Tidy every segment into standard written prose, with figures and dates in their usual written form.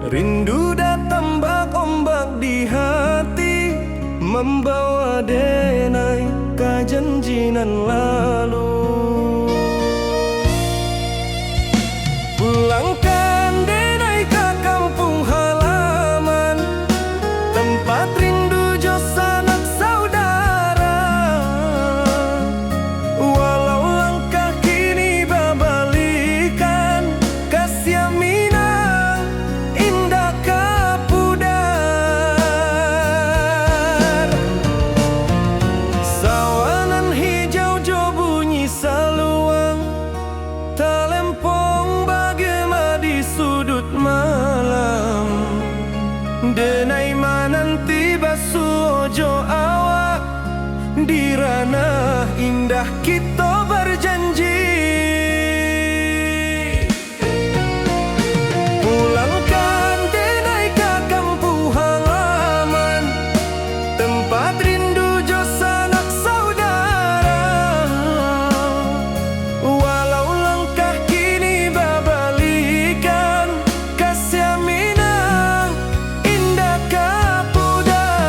Rindu datang ombak di hati, membawa denai kejanjian lalu. Pulangkan denai ke kampung halaman, tempat rindu jo sanak saudara. Walau langkah kini babalikan, kasih Minang indah kapudar. Sawanan hijau jo bunyi saluang, talempong bagema di sudut malam. Denai mananti basuh ojo awak, di ranah indah kita berjanji. Pulangkan denai ke kampung halaman, tempat rindu jo sanak saudara. Walau langkah kini babalikan, kasih Minang indah kapudar.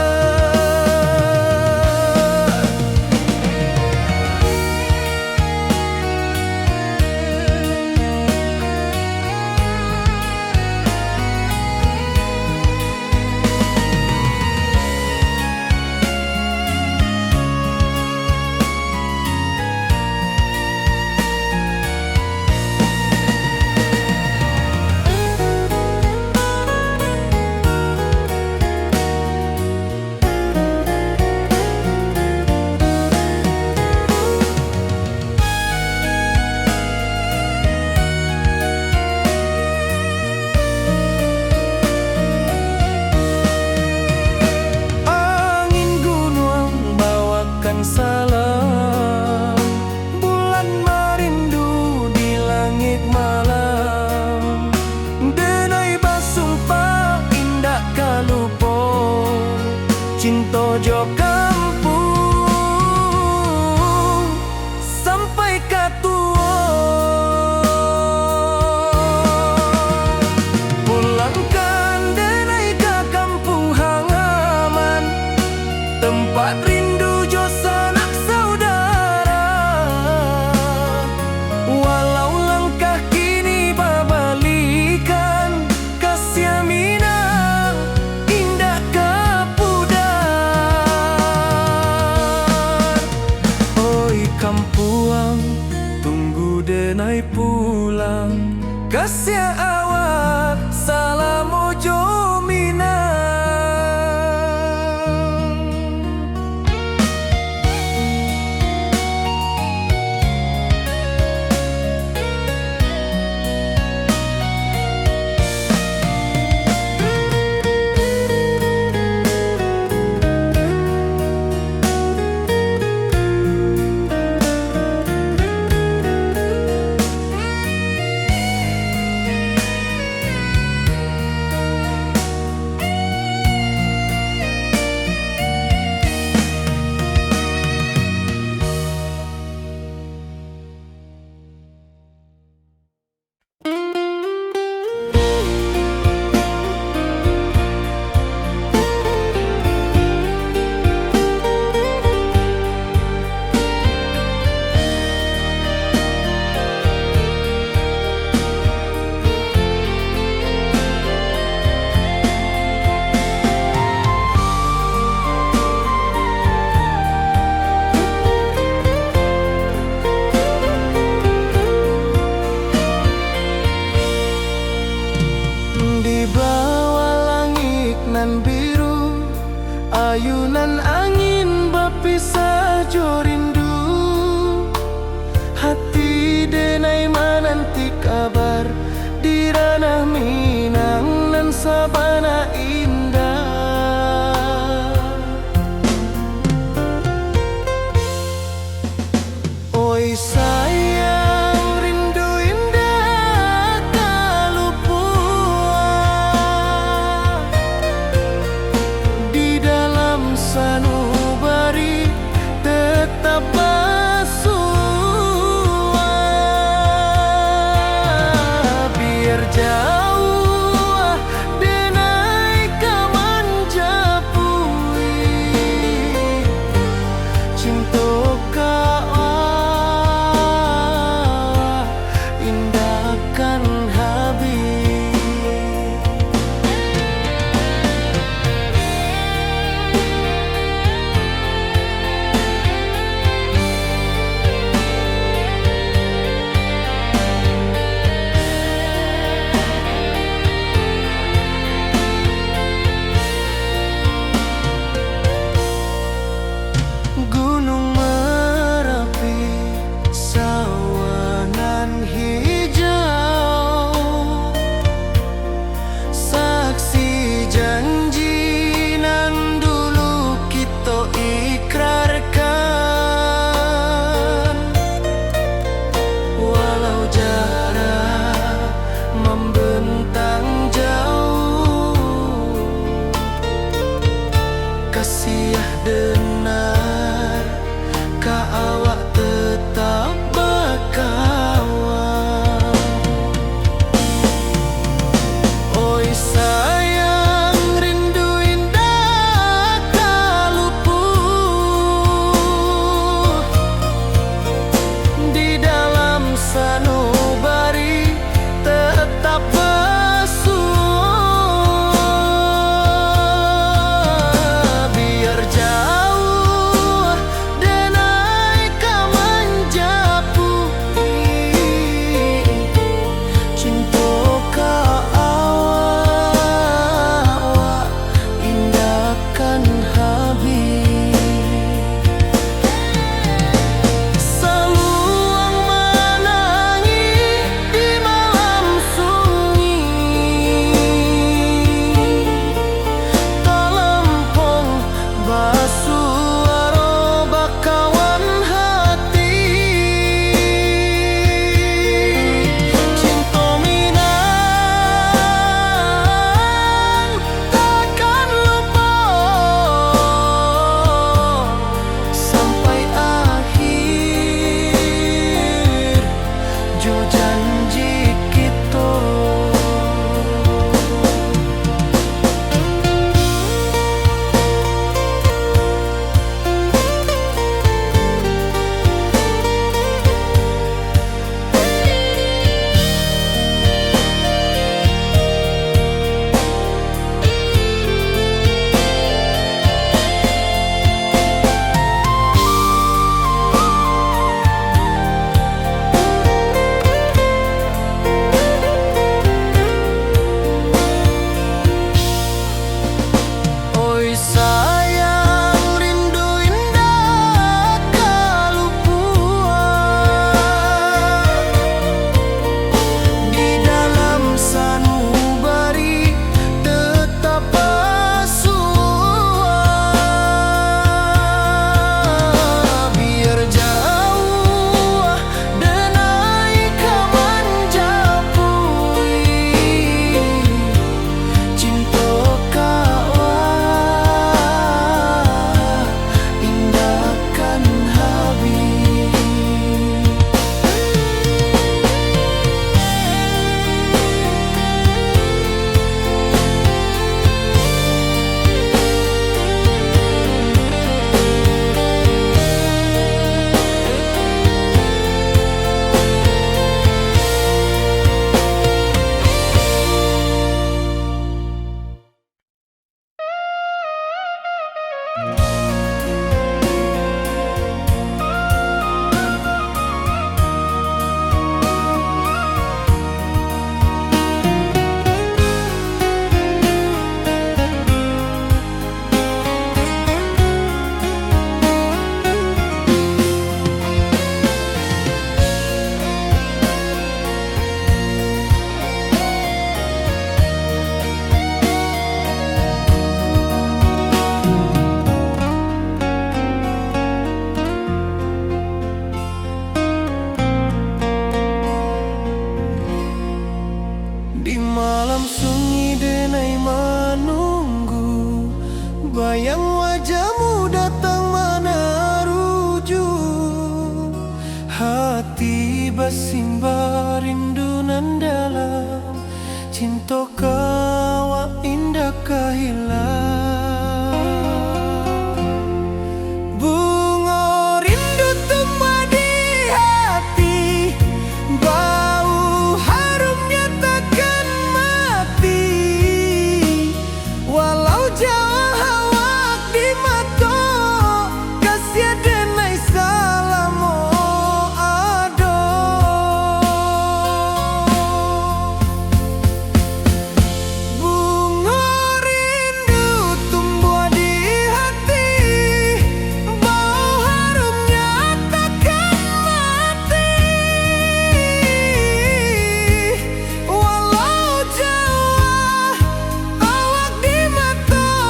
Angin gunung bawakan salam, bulan merindu di langit malam. Denai basumpah indah kalupo, cinta jo kampung sampai katua. Pulangkan denai ke kampung halaman, tempat rindu jo sanak saudara. Walau langkah kini babalikan, kasih Minang indah kapudar. Oi kampuang, tunggu denai pulang, kasih awak salam ojo Minang. Di bawah langit nan biru, ayunan angin berpisah jo rindu. Hati denai mananti kabar, di ranah Minang nan sabana indah. Oi sayang, rindu indah kalupua, di dalam sanubari kasimba rindu nan dalam, cinta kawa indah kahilang. Bunga rindu tumbuh di hati, bau harumnya takkan mati. Walau jauh awak di mata, kasih denai salamo ado. Bunga rindu tumbuh di hati, bau harumnya takkan mati. Walau jauh awak di mata,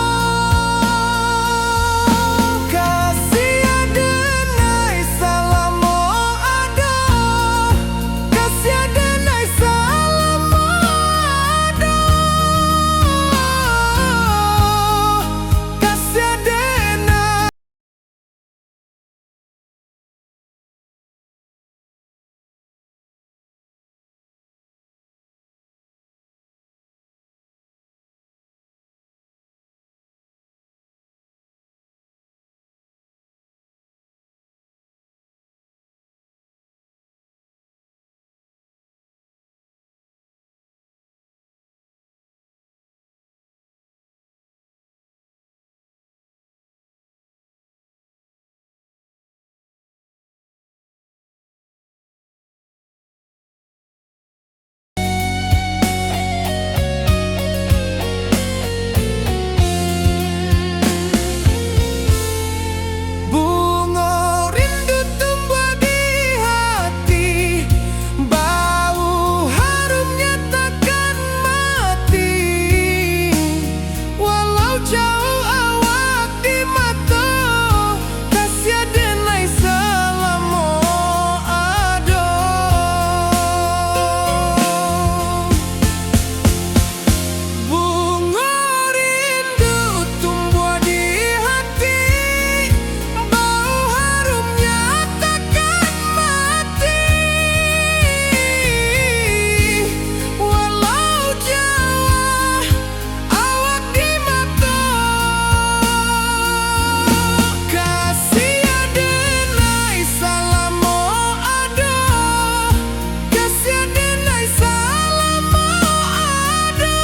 kasih denai salamo ado, kasih denai salamo ado, kasih denai. Bunga rindu tumbuh di hati, bau harumnya takkan mati. Walau jauh awak di mata, kasih denai salamo ado. Bunga rindu tumbuh di hati, bau harumnya takkan mati. Walau jauh awak di mata, kasih denai salamo ado, kasih denai salamo ado.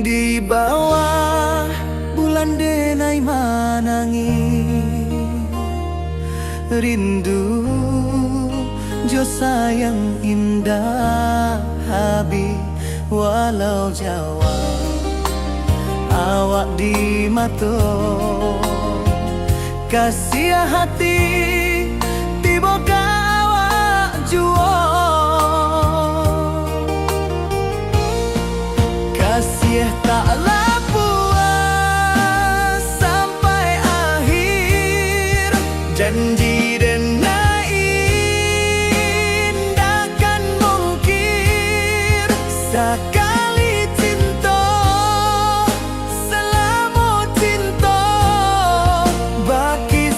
Di bawah bulan denai manangi, rindu jo sayang indah habi. Walau jauh awak di mata, kasih hati tiba awak jua. Kasih taklah puas sampai akhir, janji denai indah kan mungkir. Sekali cinta selama cinta, baki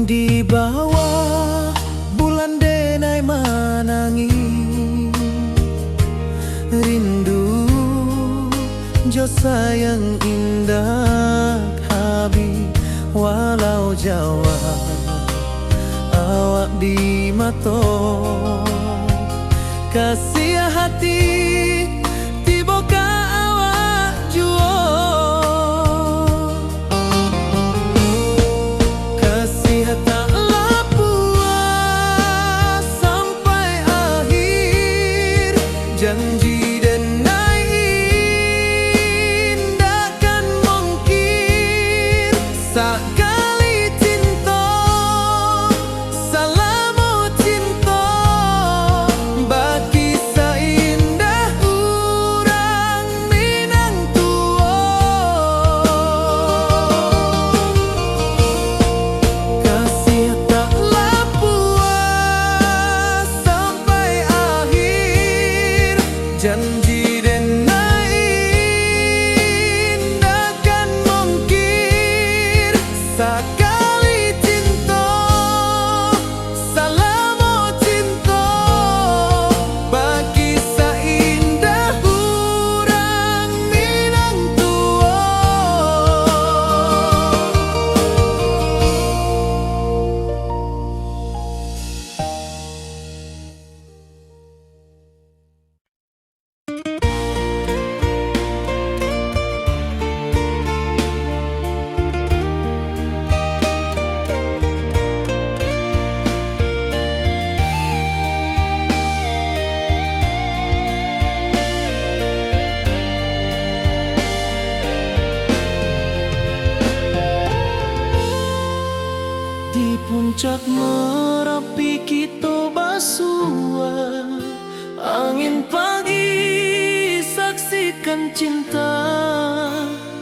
Di bawah bulan denai manangi rindu jo sayang indah habi walau Jawa awak di mato kasih hati tiba ka awak juo kasih taklah puas sampai akhir janji denai indakan mungkin sekali cinta salamu cinta bagi seindah urang Minang tua kasih taklah puas sampai akhir janji denai indakan mungkin sekali cinta salamu cinta bagi seindah urang Minang tua. Di puncak Merapi kita basua angin pagi saksikan cinta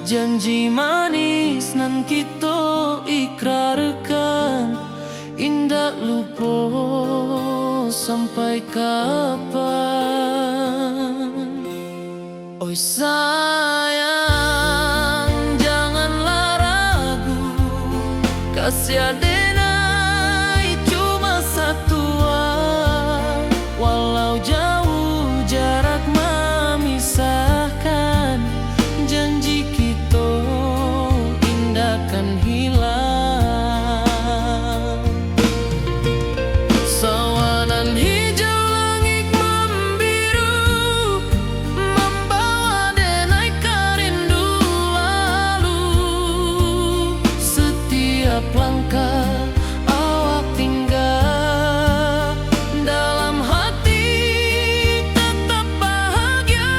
janji manis nan kita ikrarkan indah lupa sampai kapan. Oi sayang janganlah ragu kasih denai cuma satu walau jauh jarak memisahkan janji kita indahkan hilang sawanan hijau langit membiru membawa denai karindu lalu setiap langkah awak tinggal dalam hati tetap bahagia.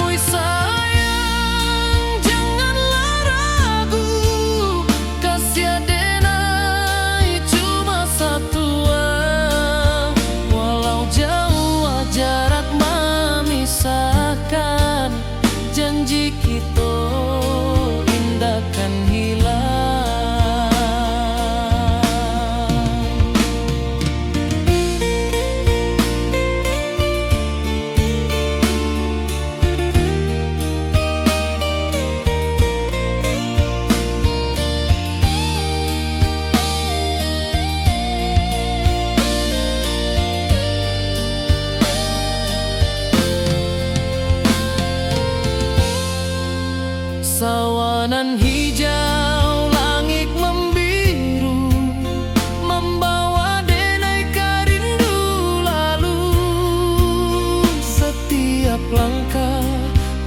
Oi sayang janganlah ragu kasih denai cuma satu walau jauh jarak memisahkan janji kita indahkan hilang. Sawanan hijau langit membiru membawa denai karindu lalu setiap langkah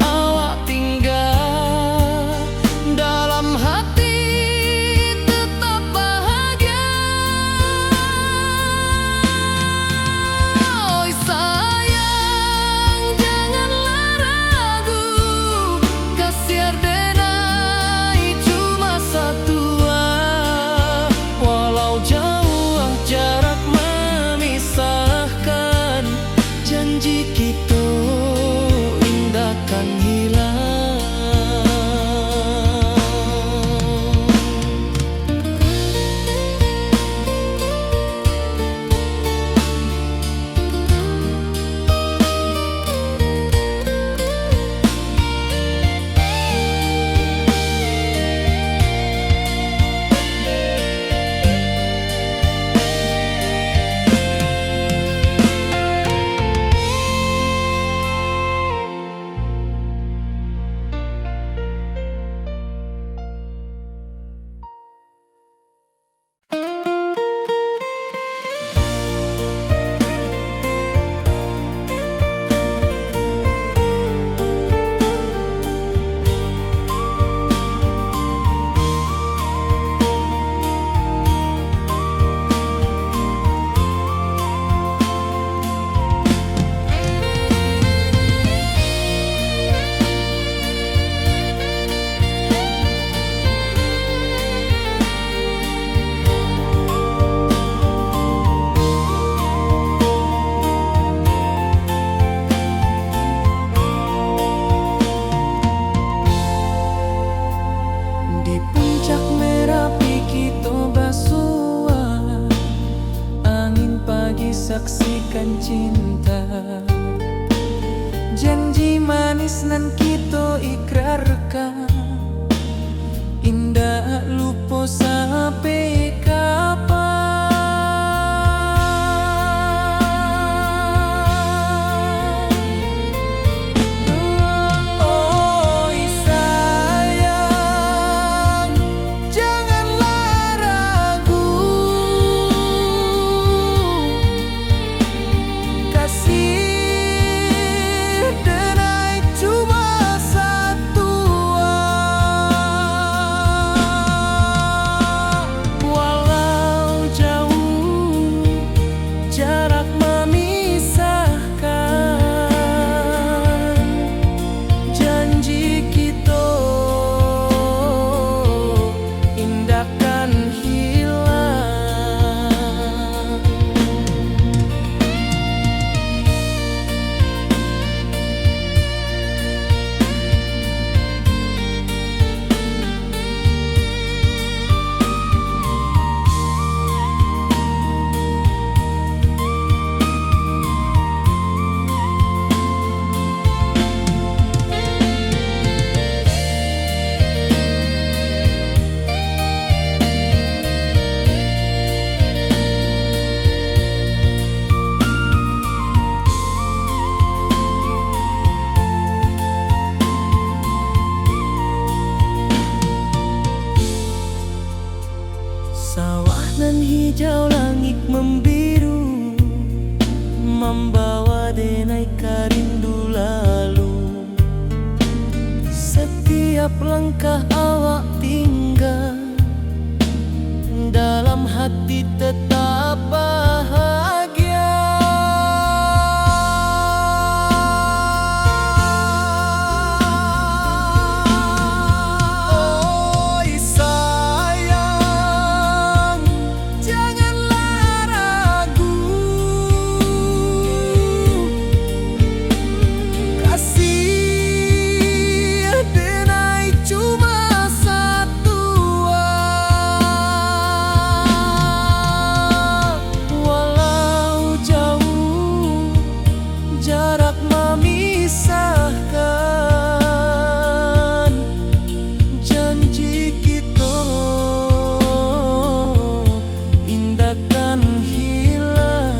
awak tinggal dalam hati tetap bahagia. Oi sayang janganlah ragu kasih denai cuma menyatakan cinta. Janji manis nan kita ikrarkan, indah lupa sampai kapan. Oi sayang, janganlah ragu, kasih denai cuma satu. Walau jauh jarak memisahkan, janji kita indahkan hilang. Sawah nan hijau, langit membiru, membawa denai karindu lalu. Setiap langkah awak tinggal, dalam hati tetap bahagia. Oi sayang, janganlah ragu, kasih denai cuma satu. Walau jauh jarak memisahkan, janji kita indahkan hilang.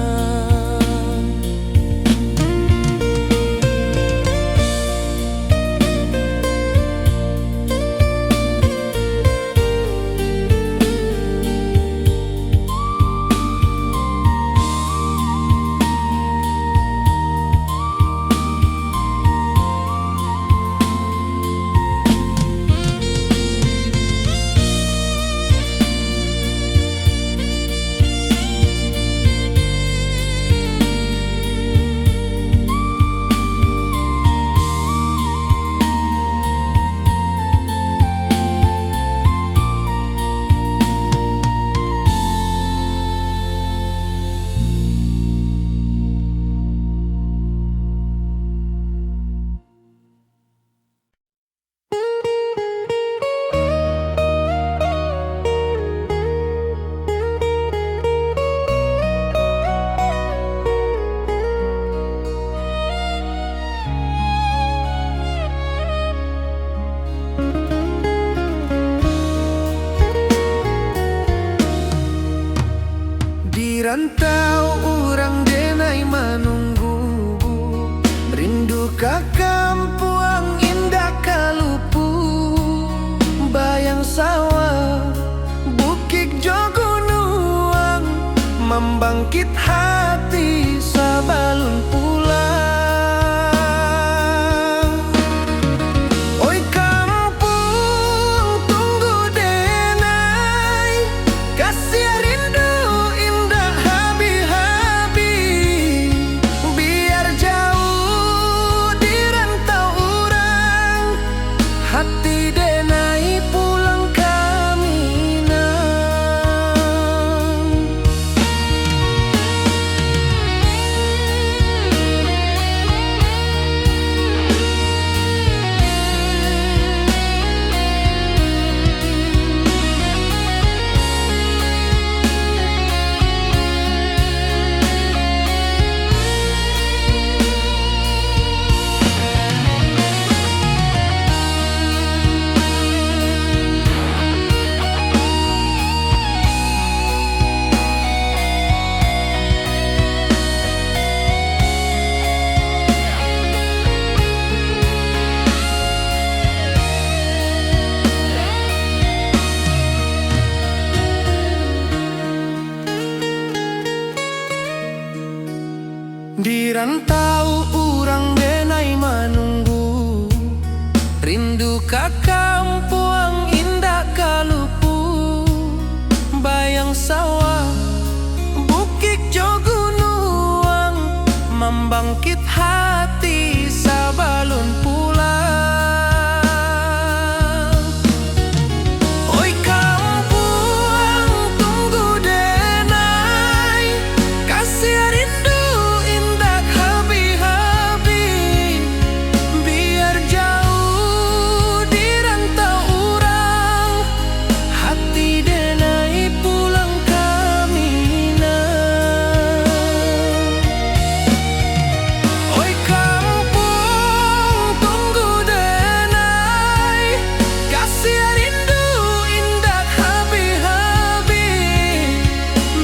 Di rantau orang denai menunggu, rindu ka kampung indah kalupu. Bayang sawah, bukit jo gunung, membangkit hati sabalun pulang. Oi kampung tunggu denai, kasih rindu indah habi-habi. Biar jauh di rantau orang, hati denai pulang ke Minang. rantau urang denai manunggu, rindu ka kampung indah kalupu, bayang sawah bukit jo gunung, membangkit hati sabalun pulang. Oi kampung tunggu denai, kasih rindu indah habi-habi, biar jauh di rantau urang, hati denai pulang ke Minang. Oi kampung tunggu denai, kasih rindu indah habi-habi,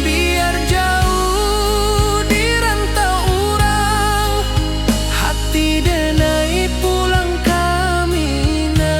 biar jauh di rantau urang, hati denai pulang ke Minang.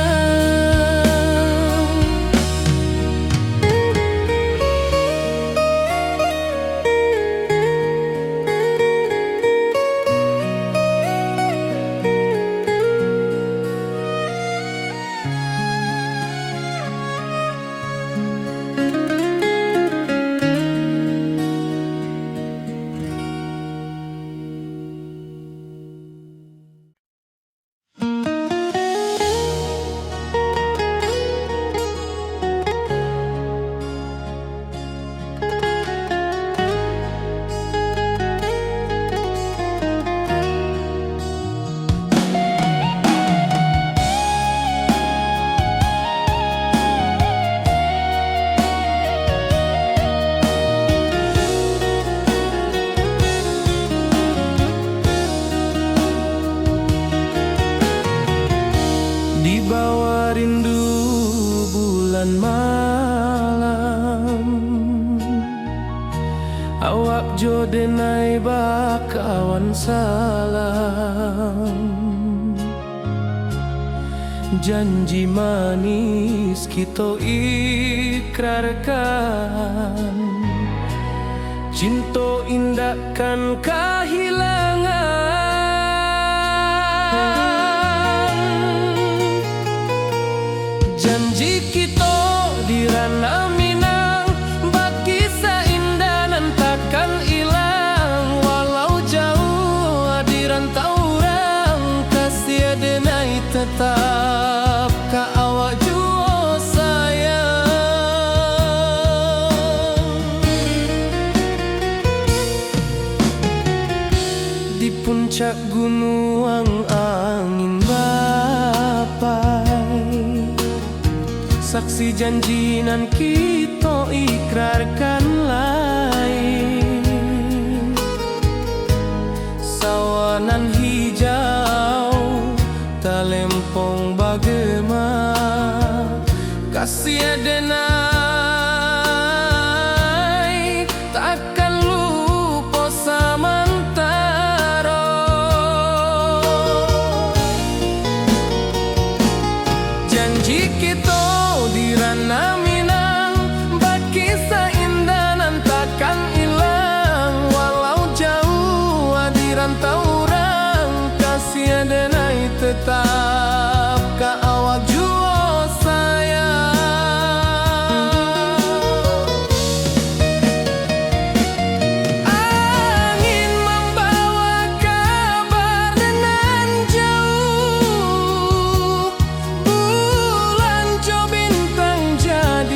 Di bawah rindu bulan malam, awak jo denai bakawan salam, janji manis kita ikrarkan, cinta indah kan kehilangan. Janji kita di ranah Minang, bakisah indah nan takkan hilang, walau jauh di rantau urang, kasih denai tetap ka awak jua sayang. Di puncak gunung angin bapai, saksi janji nan kita ikrarkan lain, sawanan hijau talempong bagema, kasih denai takkan lupa samantara. Janji kita di ranah Minang, bakisah indah nan takkan hilang, walau jauh di rantau urang, kasih denai tetap ka awak jua sayang. Angin membawa kabar nan jauh, bulan jo bintang jadi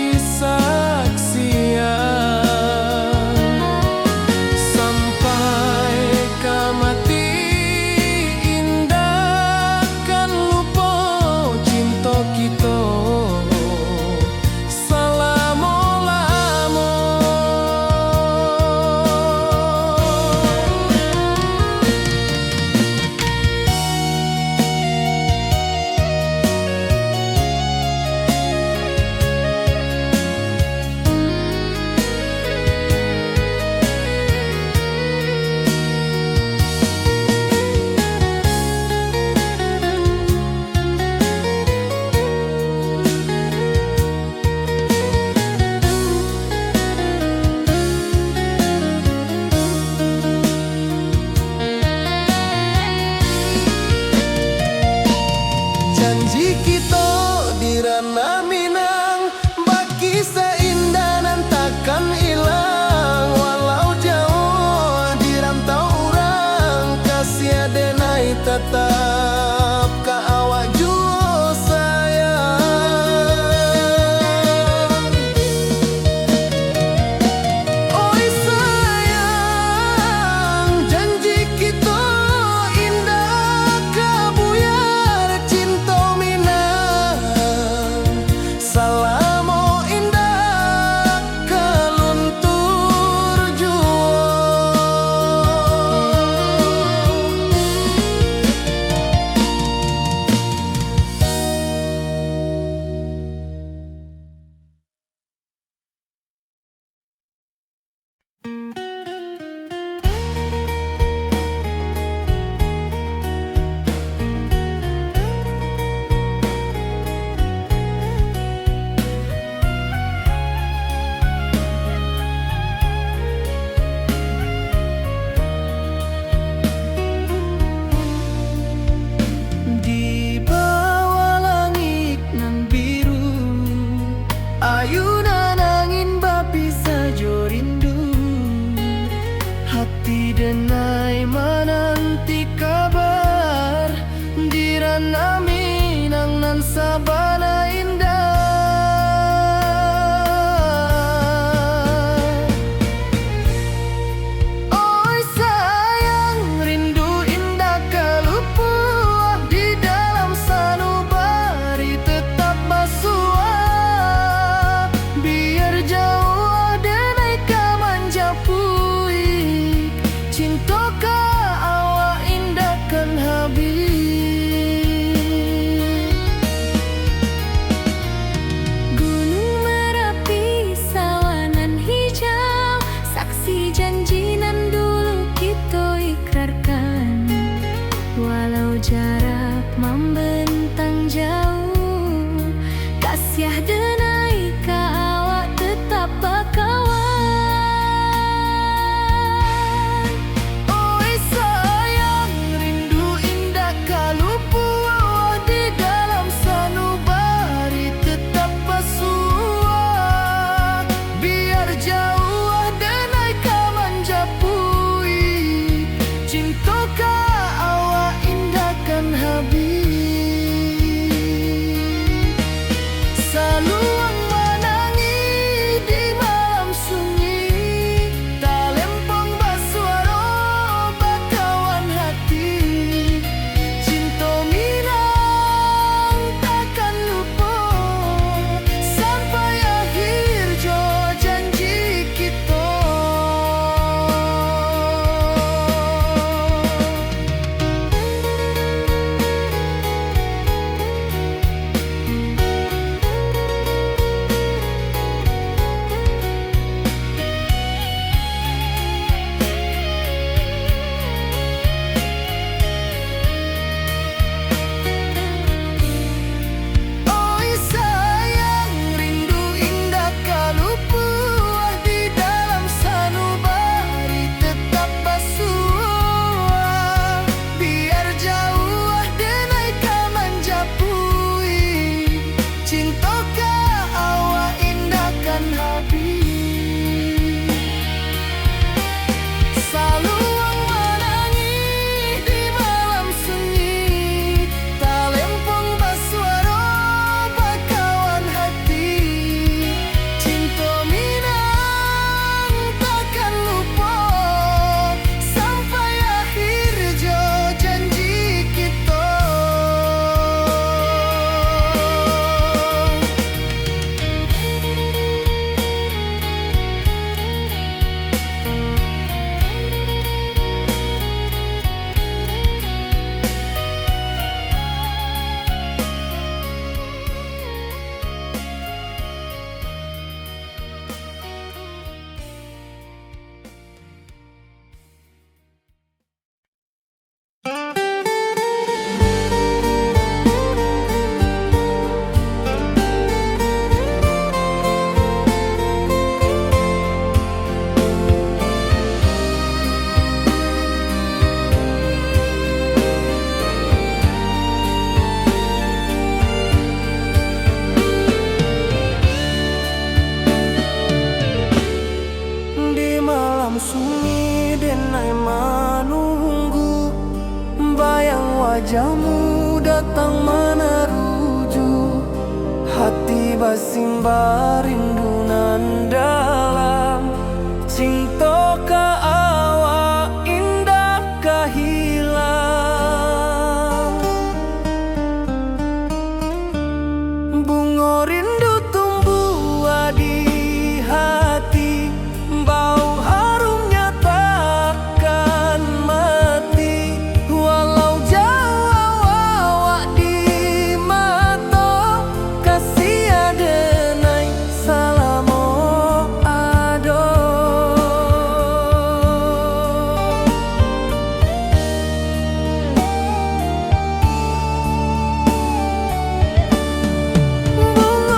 siah denai ka awak tetap bakawan. Oi sayang, rindu indah kalupu awak di dalam sanubari tetap pasua. Biar jauh denai ka manjapui, cinta ka awak indahkan habis. Saluang menangi di malam sunyi, talempong basuara bakawan hati. Cinta minang takkan lupa sampai akhir jo janji kita. Oi sayang, rindu indah kalupu di dalam sanubari tetap basua. Biar jauh denai ka manjapui, cinta ka awak indahkan habis. Saluang menangi di malam sunyi, talempong basuara bakawan hati. Cinta minang takkan lupa sampai akhir jo janji kita. Di malam sunyi denai menunggu, bayang wajahmu datang meneruju. Hati basimba rindu nan dalam, cinta ka awak indah ka hilang. Bunga rindu tumbuh di hati, bau harumnya takkan mati. Walau jauh awak di mata, kasih adenai salamo ado. Bunga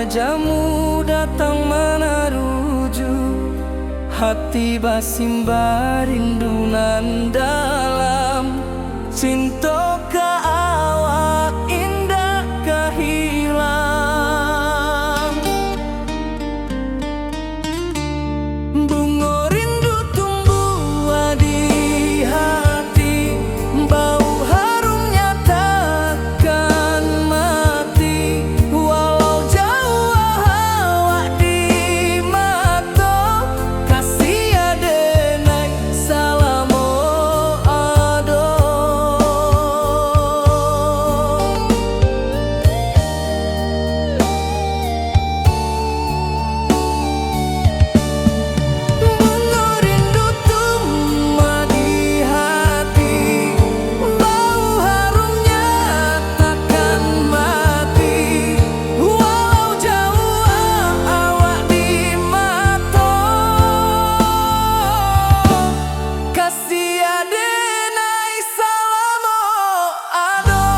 wajahmu datang meneruju, hati basimba rindunan dalam cinta ke awak indah kehilang. Bunga rindu tumbuh di hati, bau harumnya takkan mati. Walau jauh awak di mata, kasih adenai salamo ado. Bunga rindu tumbuh di hati, bau harumnya takkan mati. Walau jauh awak di mata, kasih adenai salamo ado.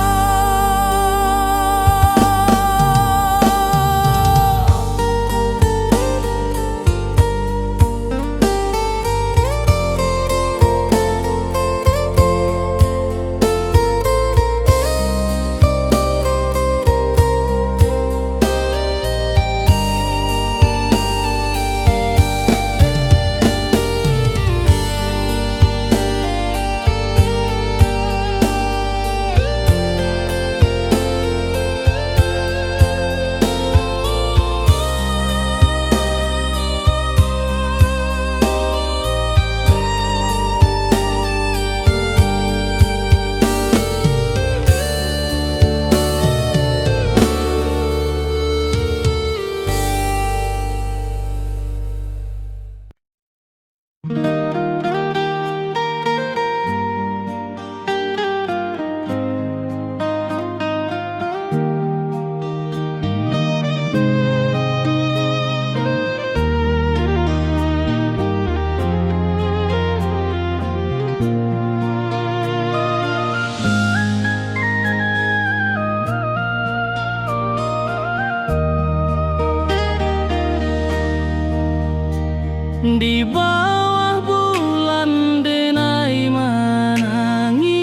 Di bawah bulan denai menangis,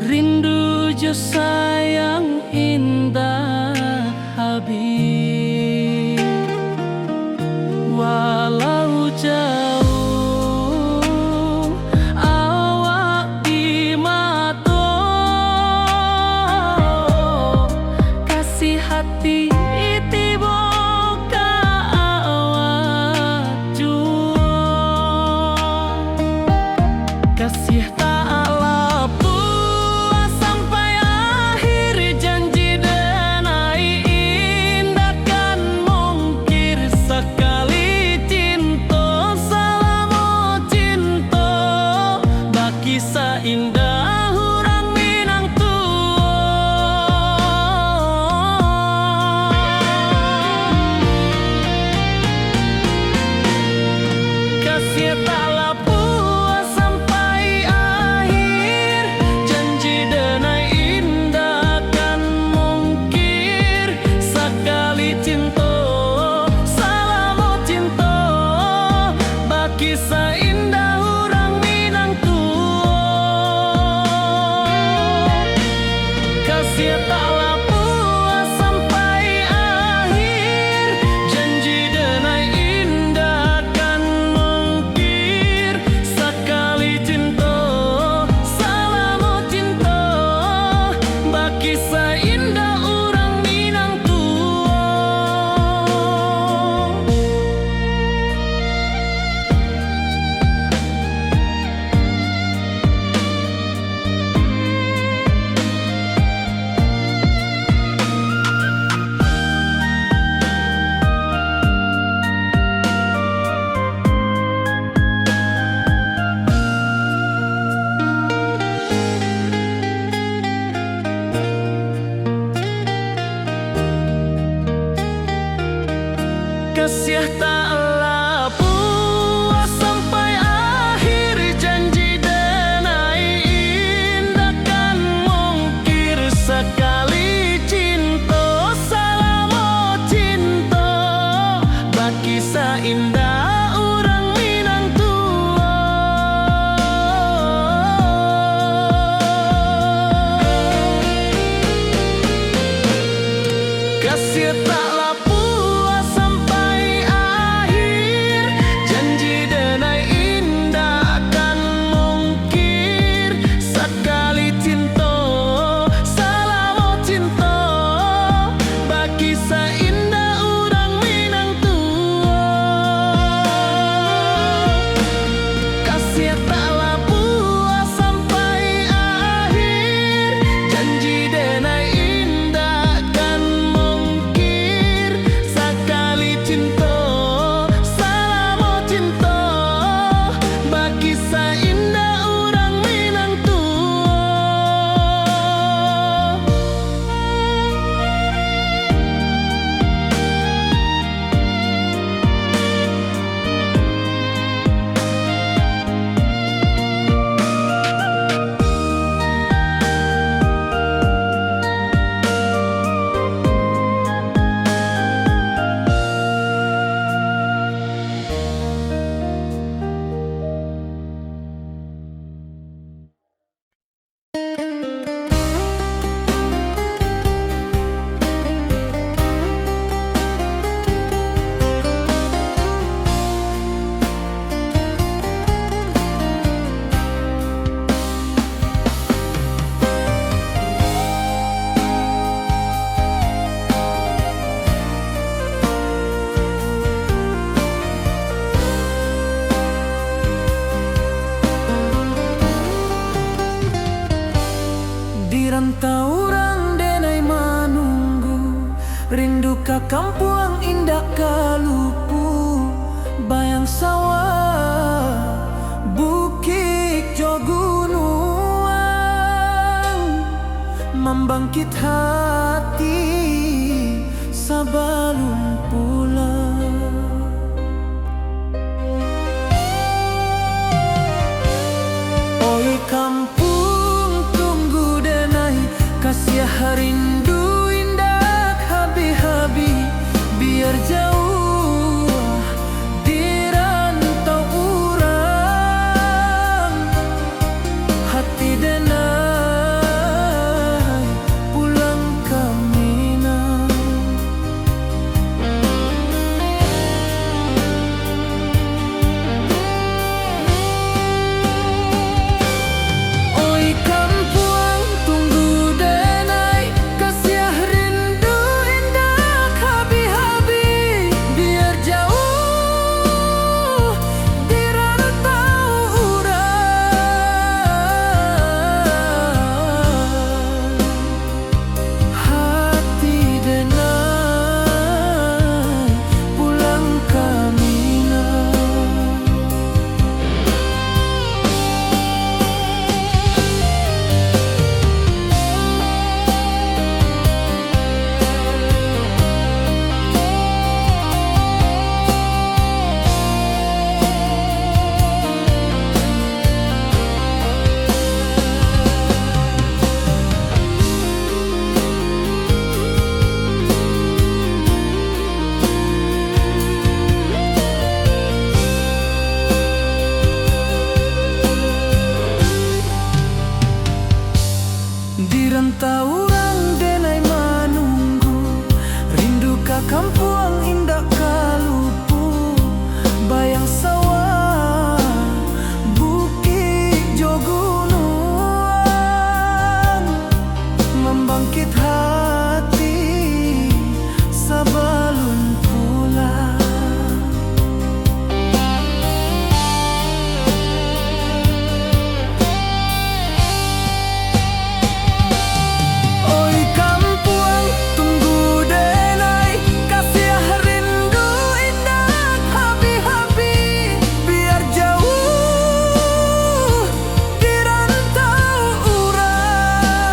rindu jo sayang indah habis. Walau jauh awak di mata, kasih hati kasih tak puas sampai akhir, janji denai indah kan mungkir. Sekali cinta salamo cinta, baki seindah hurang Minang tua. Kasih tak puas sampai akhir, janji denai indah kan mungkir. Sekali cinta salamo cinta, baki seindah hurang Minang tua. Kasih tak puas sampai akhir, janji denai indah kan mungkir. Sekali cinta salamo cinta, baki seindah urang Minang tua. Di rantau orang denai manunggu, rindu ka kampung indah kalupu, bayang sawah, bukit jo gunung, membangkit hati sebelum pulang. Oi kampung tunggu denai, kasih rindu indah habi-habi, biar jauh di rantau urang, hati denai pulang ke Minang. Oi kampung tunggu denai, kasih rindu indah habi-habi, biar jauh di rantau urang, hati denai pulang ke Minang. Di rantau orang denai manunggu, rindu ka kampung indah kalupu, bayang sawah, bukit jo gunung, membangkit hati sebelum pulang. Oi kampung tunggu denai, kasih rindu indah habi-habi, biar jauh di rantau urang,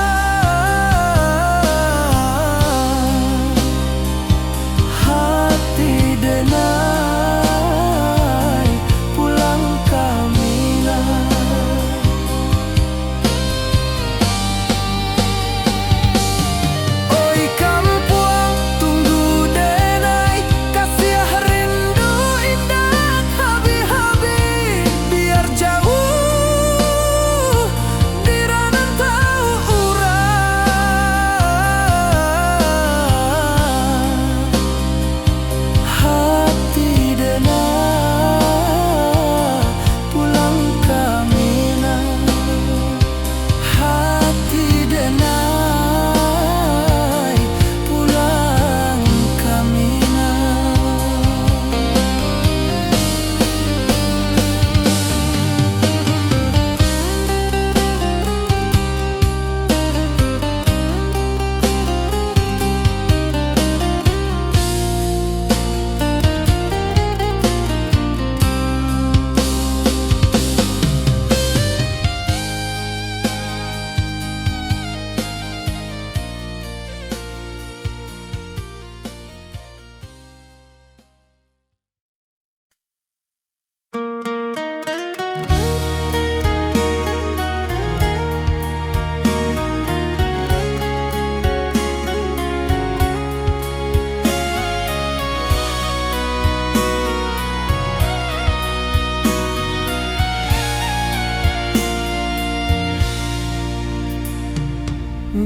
hati denai pulang ke Minang. Oi kampung tunggu denai, kasih rindu indah habi-habi, biar jauh di rantau urang, hati denai pulang ke Minang, hati denai pulang ke Minang.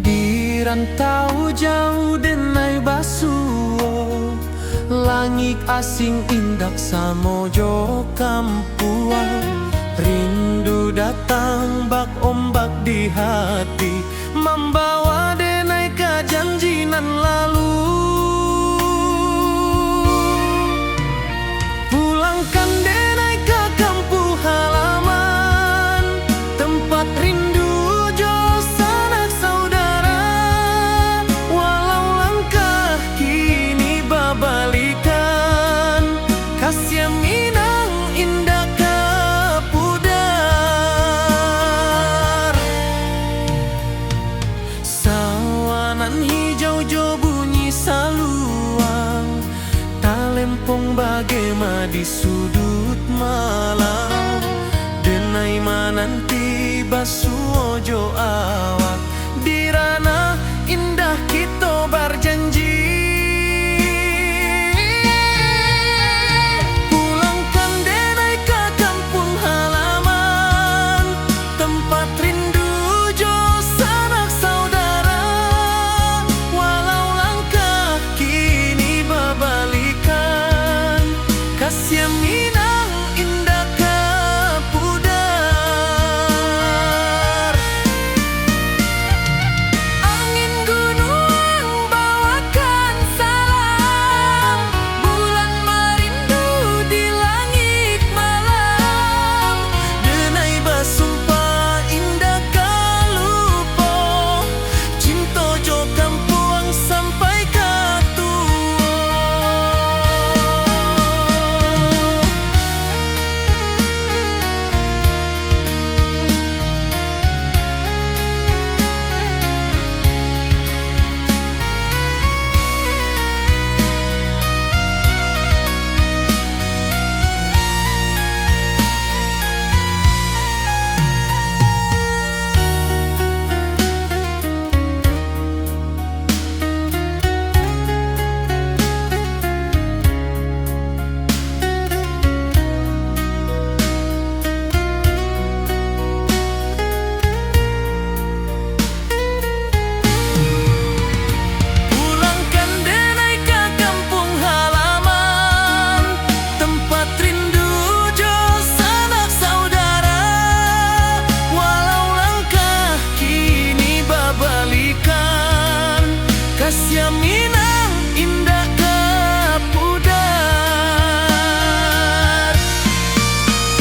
Di rantau jauh denai basuo, langit asing indak samojo kampuan, rindu datang bak ombak di hati, membawa denai ke janjinan lalu. Pulangkan denai ke kampung halaman, tempat rindu jo sanak saudara. bagema di sudut malam. Denai mananti basuojo awak, di ranah indah kita berjanji. Pulangkan denai ke kampung halaman, tempat rindu jo sanak saudara. Walau langkah kini babalikan, kasih Minang indah ke pudar. Angin gunung bawakan salam, bulan merindu di langit malam. Denai basumpah indah kalupo, cinta jo kampung sampai ke tua. Pulangkan denai ke kampung halaman, tempat rindu jo sanak saudara. Walau langkah kini babalikan, kasih Minang indah ke pudar.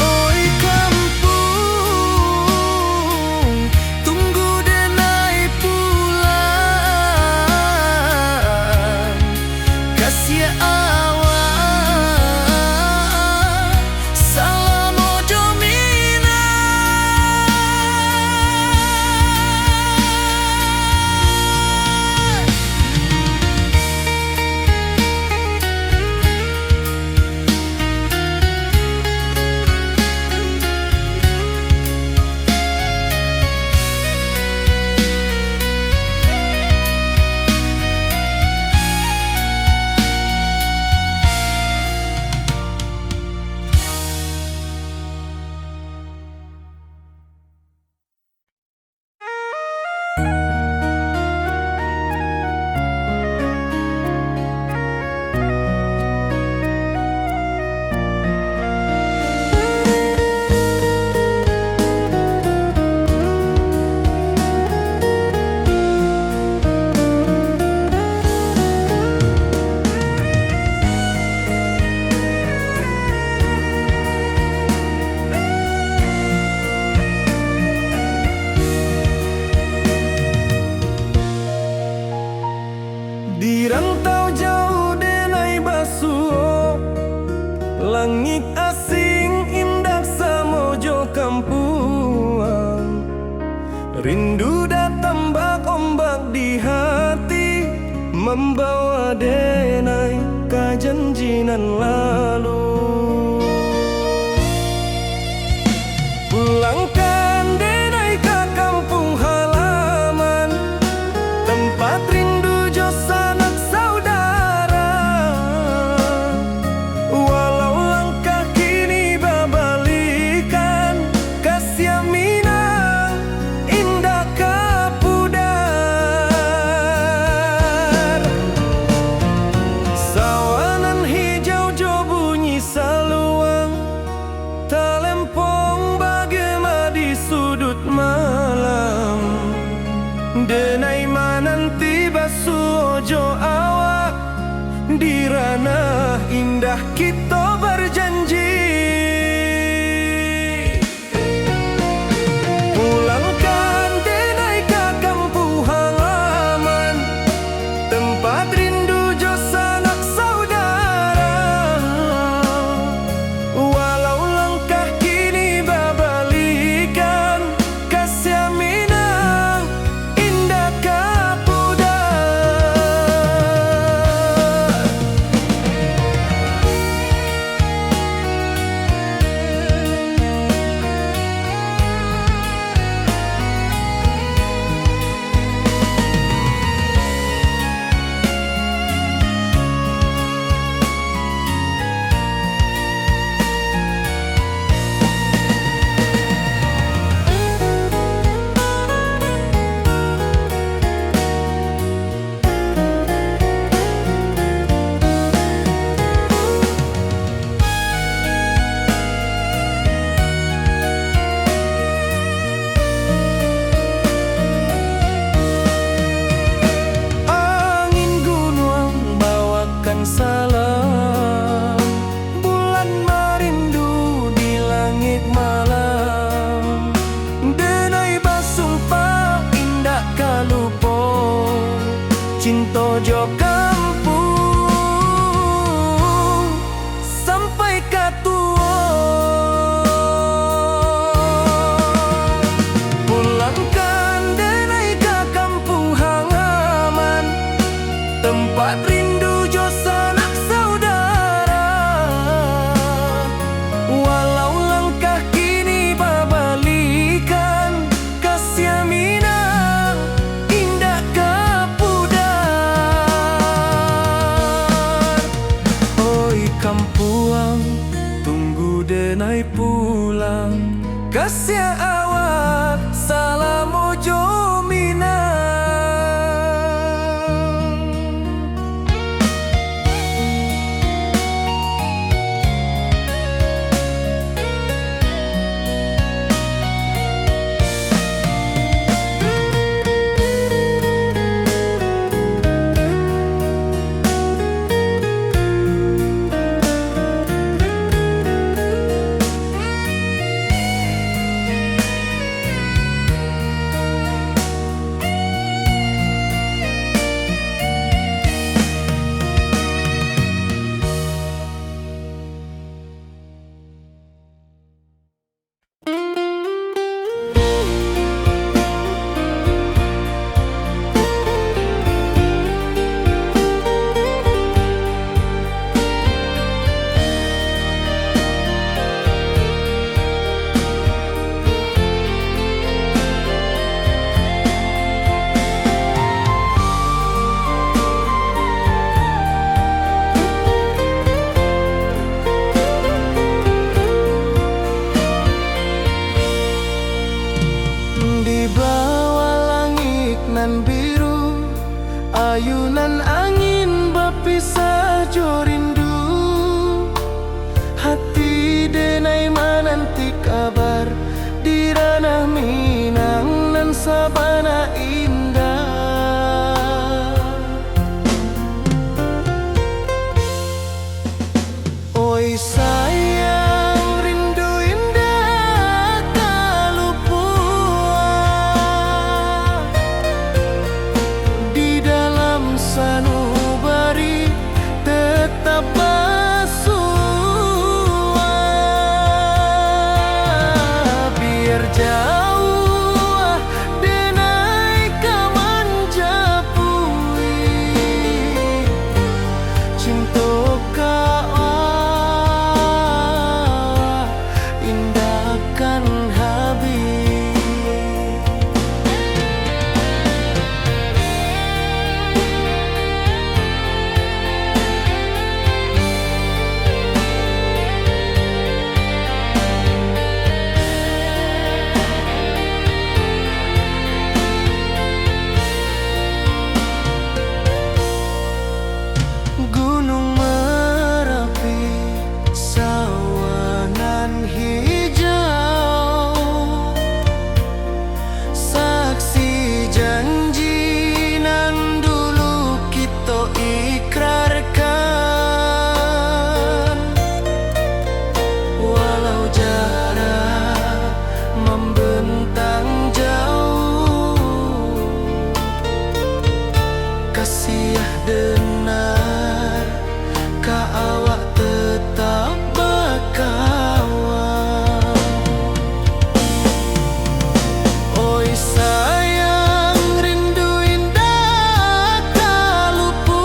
Oi kampung, tunggu denai pulang. Kasih awak, salam ojo Minang. Di rantau jauh denai basuh, langit asing indah samojo kampuang. Rindu datang bak ombak di hati, membawa denai ke janjinan lalu. Pulangkan denai ke kampung halaman, tempat rindu jo sanak saudara. Walau langkah kini babalikan, kasih Minang indah ke pudar. Sawanan hijau jo bunyi saluang, talempong bagema di sudut malam. Denai mananti basuojo awak, di ranah indah kita berjanji. Pulangkan denai ke kampung halaman, tempat rindu jo sanak saudara. Walau langkah kini babalikan, kasih Minang indah ke pudar. cinta jo kampung sampai katua. Pulangkan denai ke kampung halaman, tempat rindu jo sanak saudara. Walau langkah kini babalikan, kasih minang indah kapudar. Oi kampuang, tunggu denai pulang, kasih awak salam ojo minang. Di bawah langit nan biru, ayunan angin berpisah jo rindu. Hati denai menanti kabar di ranah Minang nan sabana indah. Oi sayang, rindu indah kalupua di dalam sanubari tetap bersua. Biar jauh denai kamanjapui, cinta indahkan habis. Gunung Merapi, sawanan hijau, saksi janji nan dulu kita ikrarkan. Walau jarak membentang jauh, kasih denar ka awak tetap berkawan. Oi sayang, rindu indah kaluput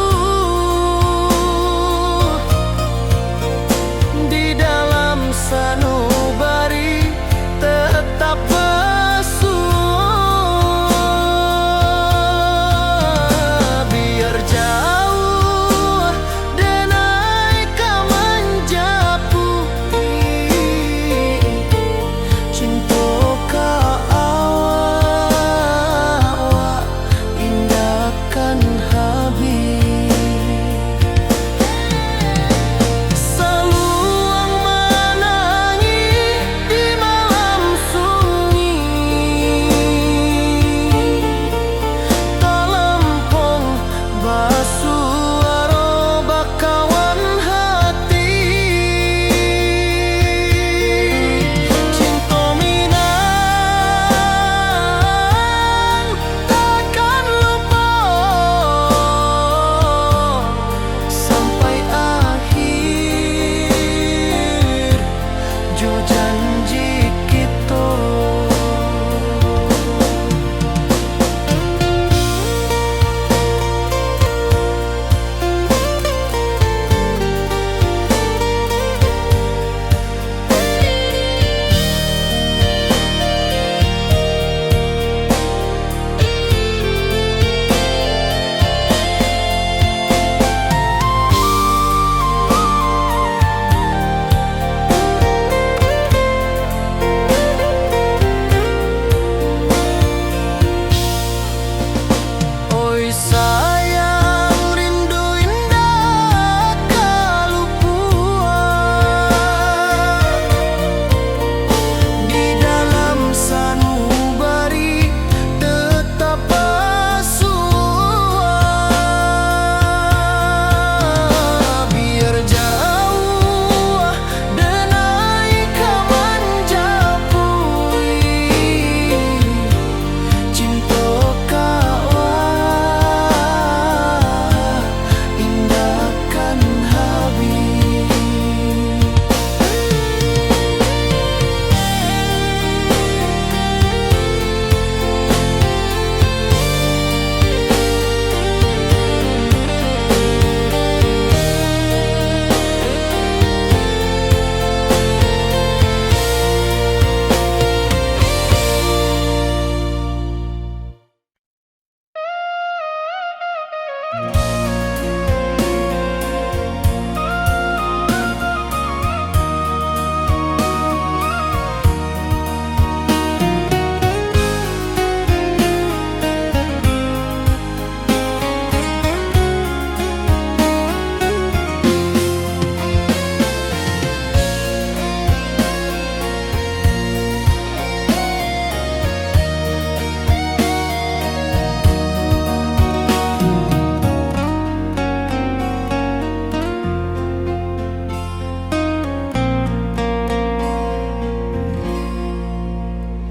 di dalam sanubari tetap bersua. Biar jauh sayang rindu indah kalupuan di dalam sanubari tetap asua biar jauh denai kaman japui cinta kawa indahkan habis.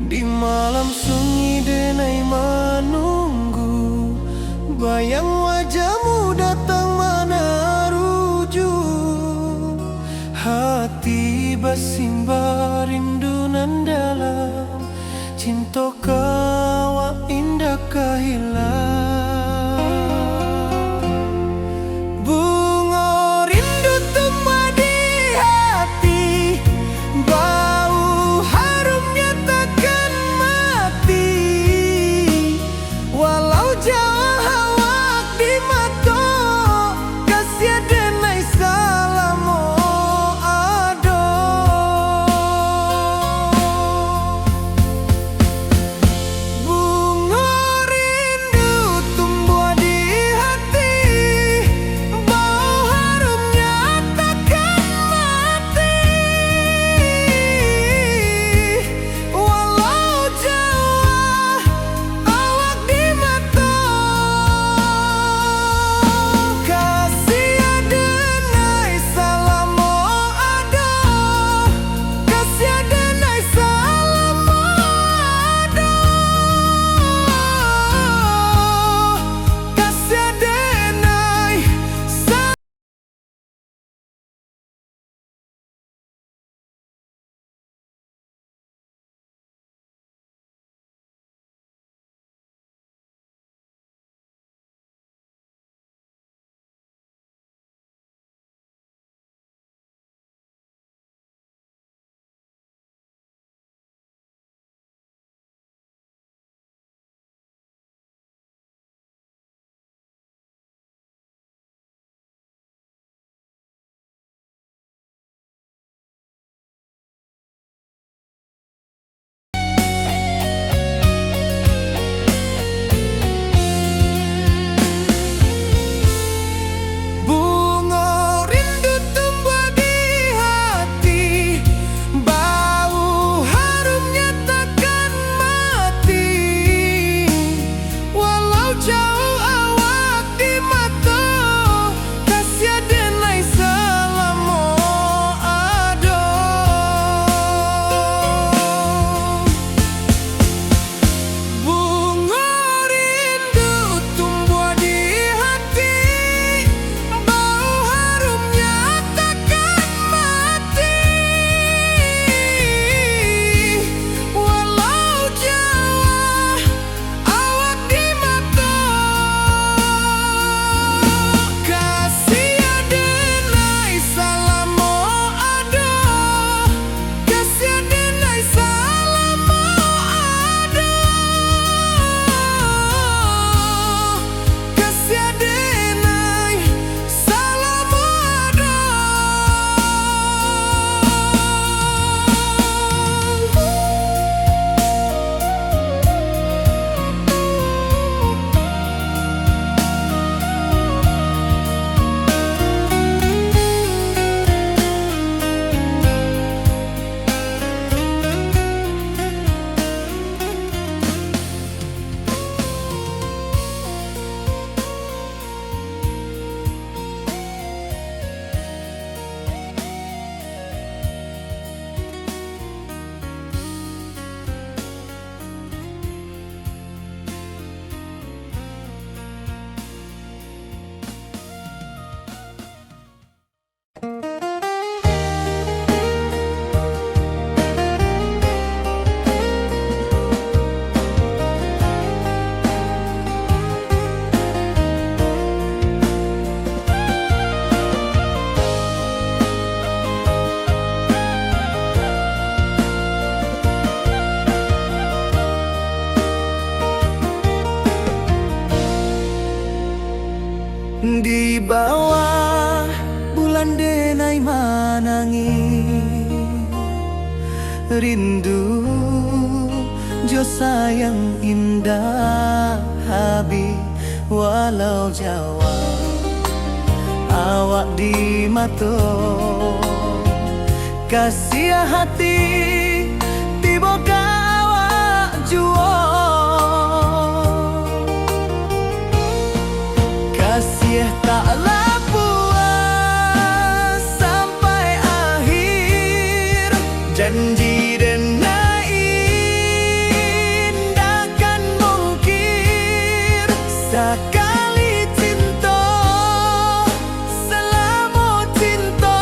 Di malam sunyi denai menunggu bayang wajahmu datang meneruju hati bersimbar rindu nan dalam cinta kawa indah kehilang bunga rindu tumbuh di hati bau harumnya takkan mati walau jauh hawak di mata kasih denai salamo ado bunga rindu Di bawah bulan denai manangi rindu jo sayang indah habi walau Jawa awak di mato kasih hati tiba awak juo kasih taklah puas sampai akhir janji dan indahkan mungkir sekali cinta selama cinta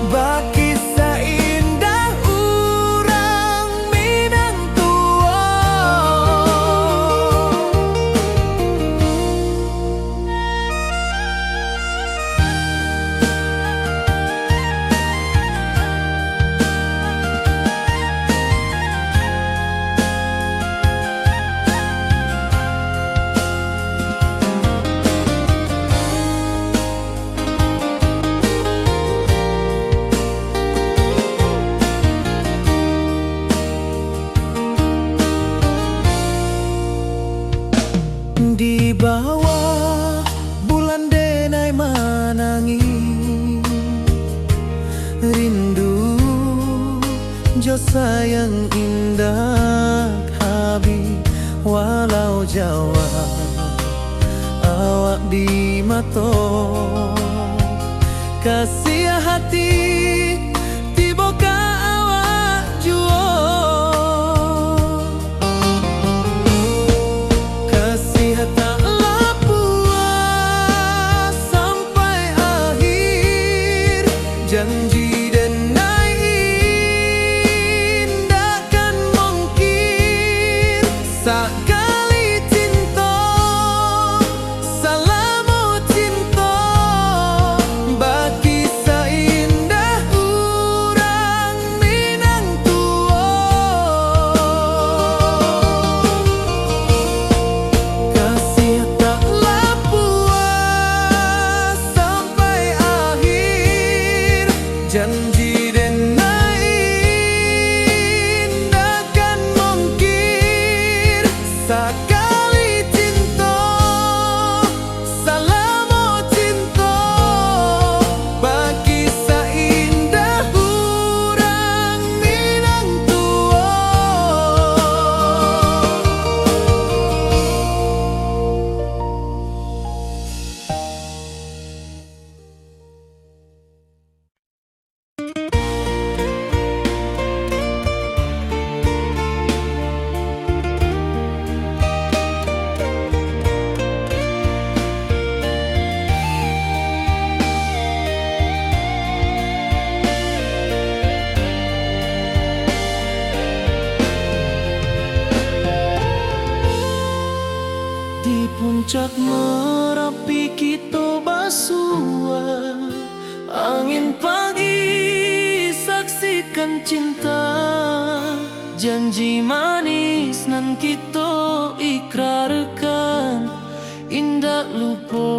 baki seindah urang Minang tua. Di bawah bulan denai manangi rindu jo sayang indah habi walau Jawa awak di mato kasih hati tiba ka awak juo kasih taklah puas sampai akhir janji dan indahkan mungkir sekali cinta selama cinta baki seindah urang Minang tua kasih taklah puas sampai akhir janji dan indahkan mungkir sekali cinta selama cinta baki seindah urang Minang tua. Di puncak Merapi kita basua angin pagi saksikan cinta janji manis nan kita ikrarkan indah lupa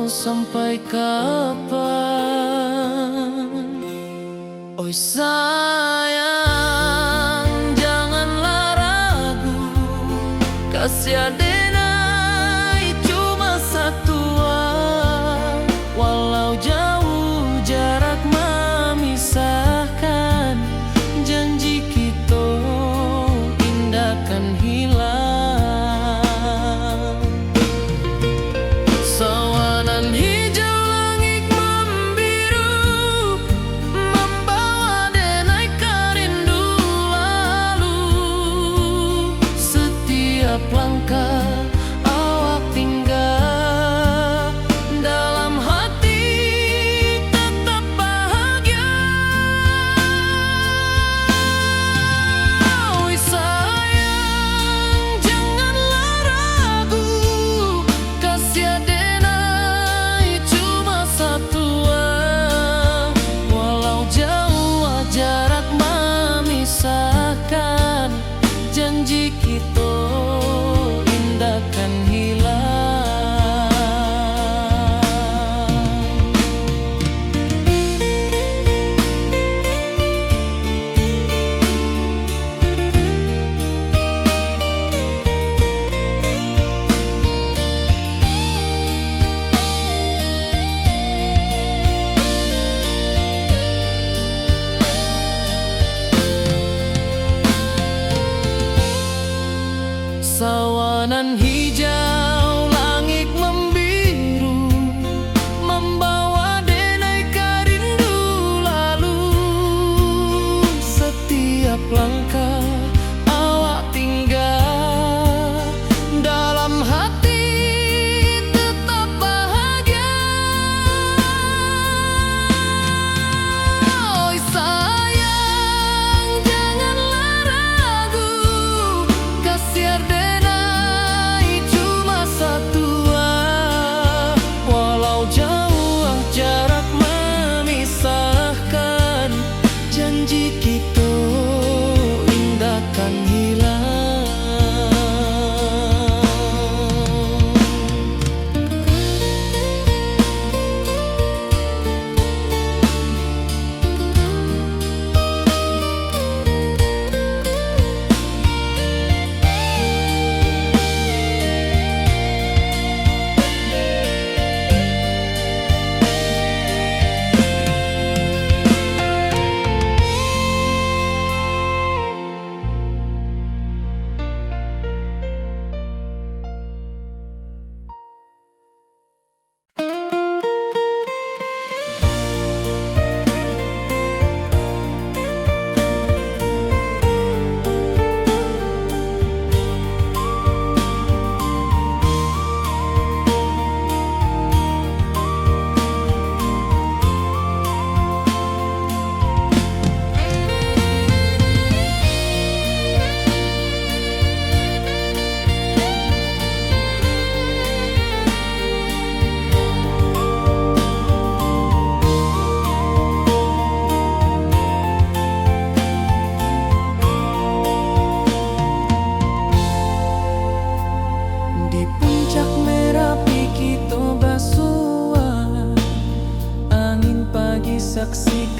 sampai kapan. Oi sayang janganlah ragu kasih adenai cuma satu walau jauh jarak memisahkan janji kita indahkan hilang sawanan hijau langit membiru membawa denai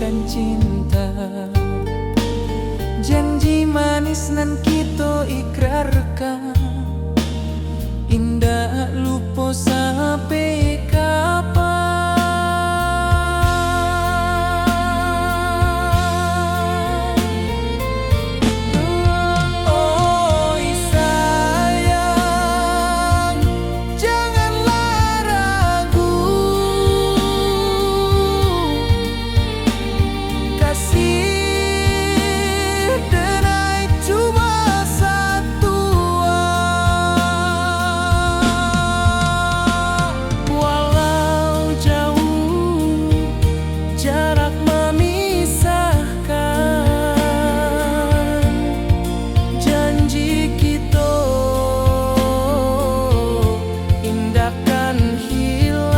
menyatakan cinta. Janji manis nan kita ikrarkan, indah lupa sampai kapan. Oi sayang, janganlah ragu, kasih denai cuma satu. Walau jauh jarak memisahkan, janji kita indahkan hilang.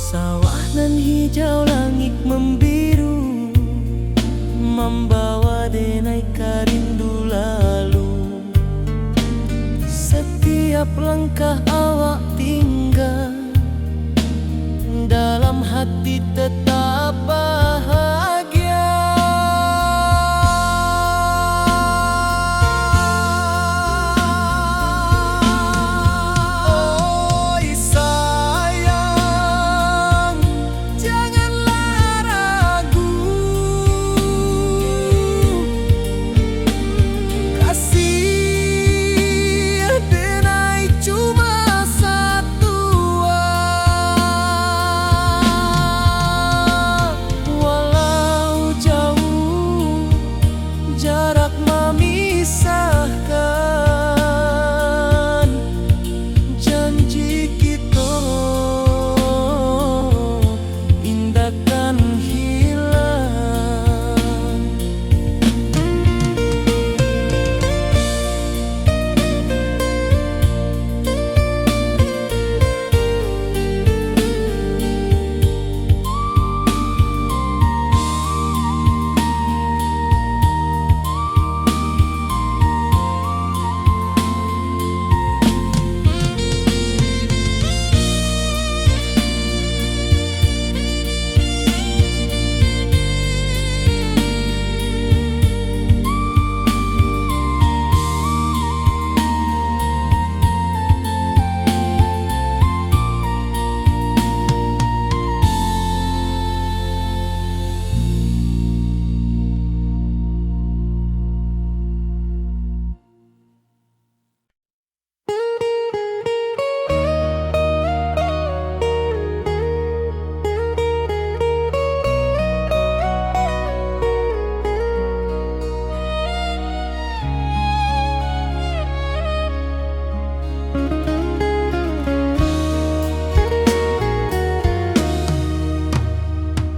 Sawah nan hijau, langit membiru, membawa denai karindu lalu. Setiap langkah awak tinggal, dalam hati tetap bahagia. Oi sayang, janganlah ragu, kasih denai cuma satu. Walau jauh jarak memisahkan, janji kita indahkan hilang.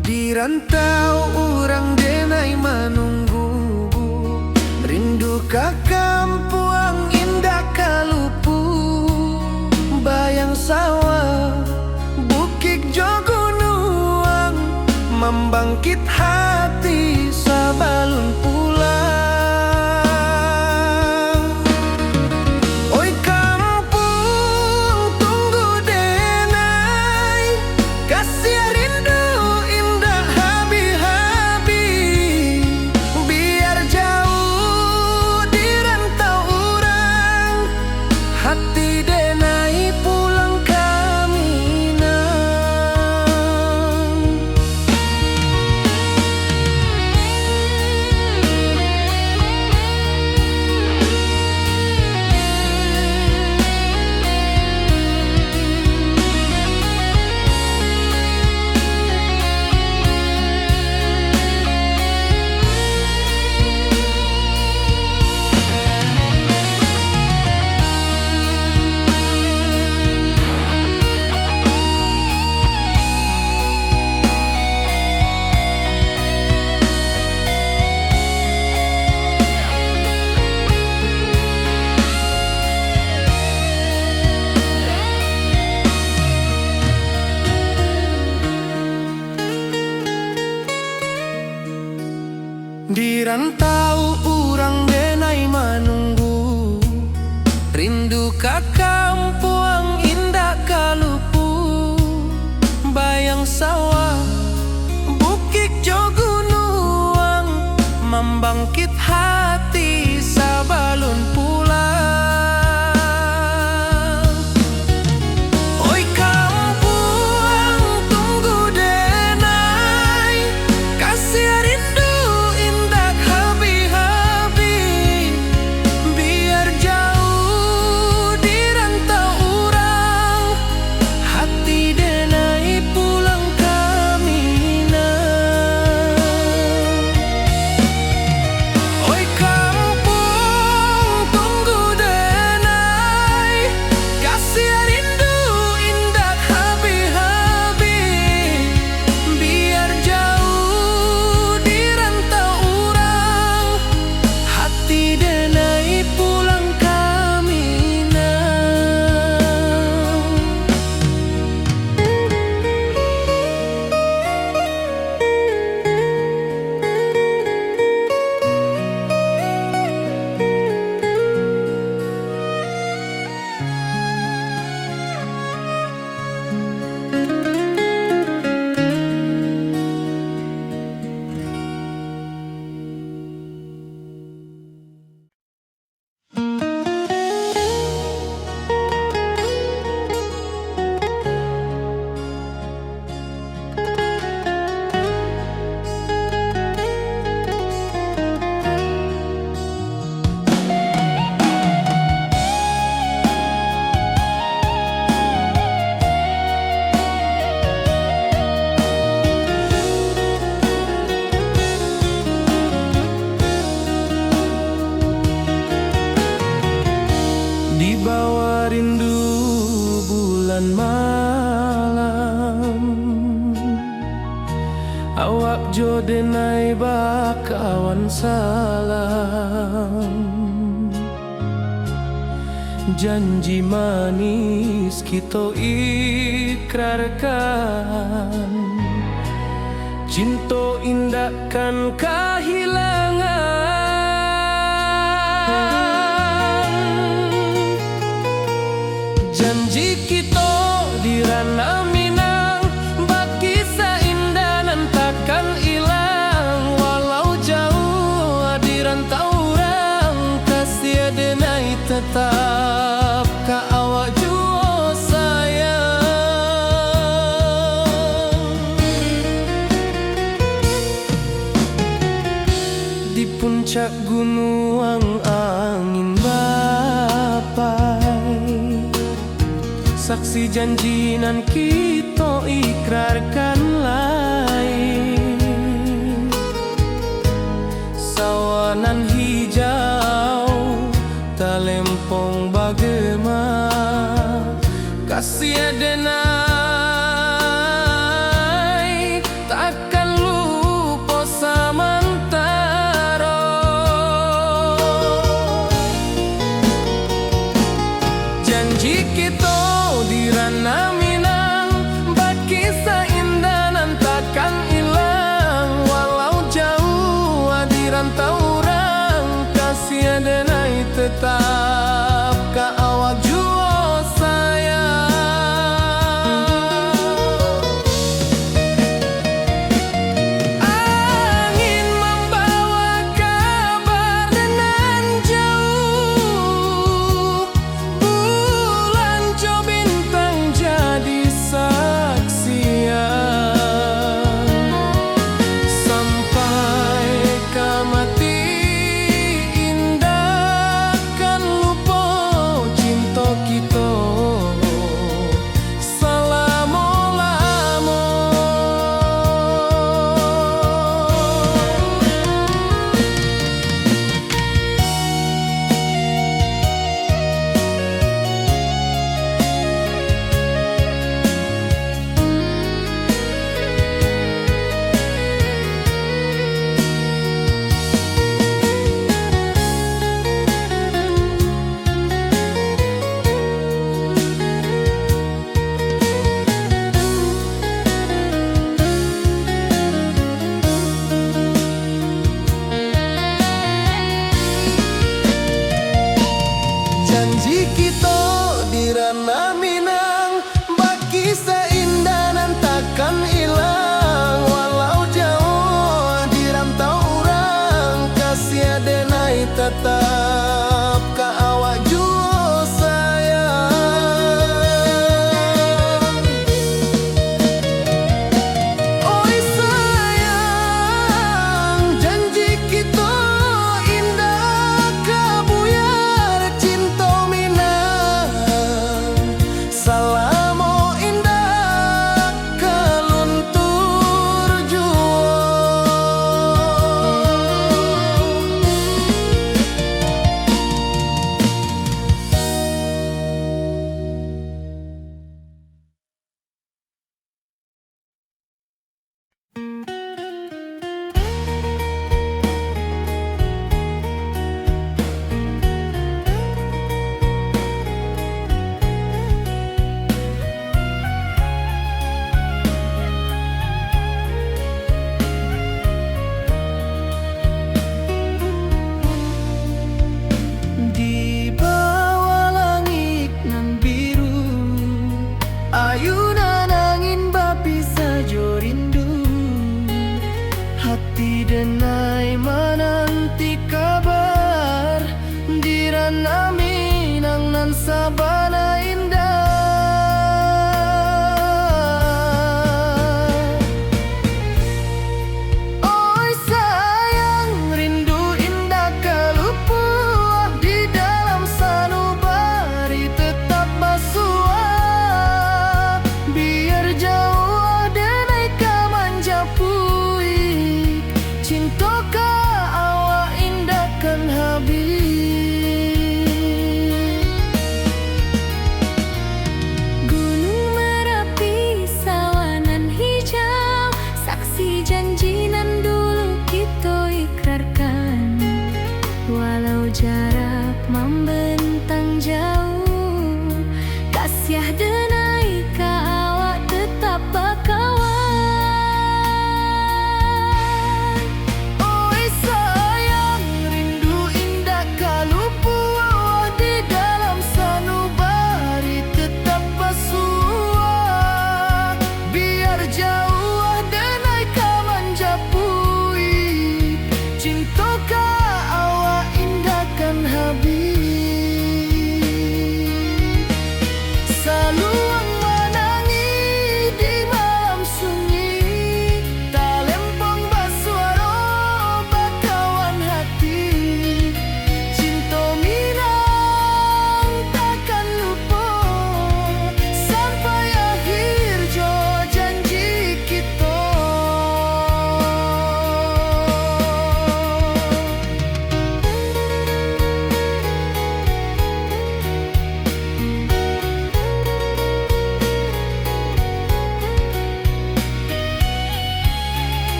Di rantau orang denai menunggu, rindu ka kampung indah kalupu. Bayang sawah, bukit jo gunung, membangkit hati sabalun pulang. Oi kampung tunggu denai, kasih rindu indah habi-habi. Biar jauh di rantau orang, hati denai pulang ke Minang. Di rantau urang denai manunggu, rindu ka kampung indah kalupu. Bayang sawah, bukit jo gunung, membangkit hati sabalun pulang. Oi kampung tunggu denai, kasih rindu indah habi-habi. Biar jauh di rantau urang, hati denai pulang kamina. Oi kampung tunggu denai, kasih rindu indah habi-habi. Biar jauh di rantau urang, hati denai pulang kamina. Di bawah rindu bulan malam, awak jo denai bakawan salam. Janji manis kita ikrarkan, cinta indahkan kehilangan. Janji kita di ranah Minang, bakisah indah nan takkan hilang. Walau jauh di rantau urang, kasih denai tetap ka awak jua sayang. Di puncak gunung angin bapai, saksi janji nan kita ikrarkan lain. Sawanan hijau talempong bagema, kasih denai takkan lupa samantara. Janji kita di ranah Minang, bakisah indah nan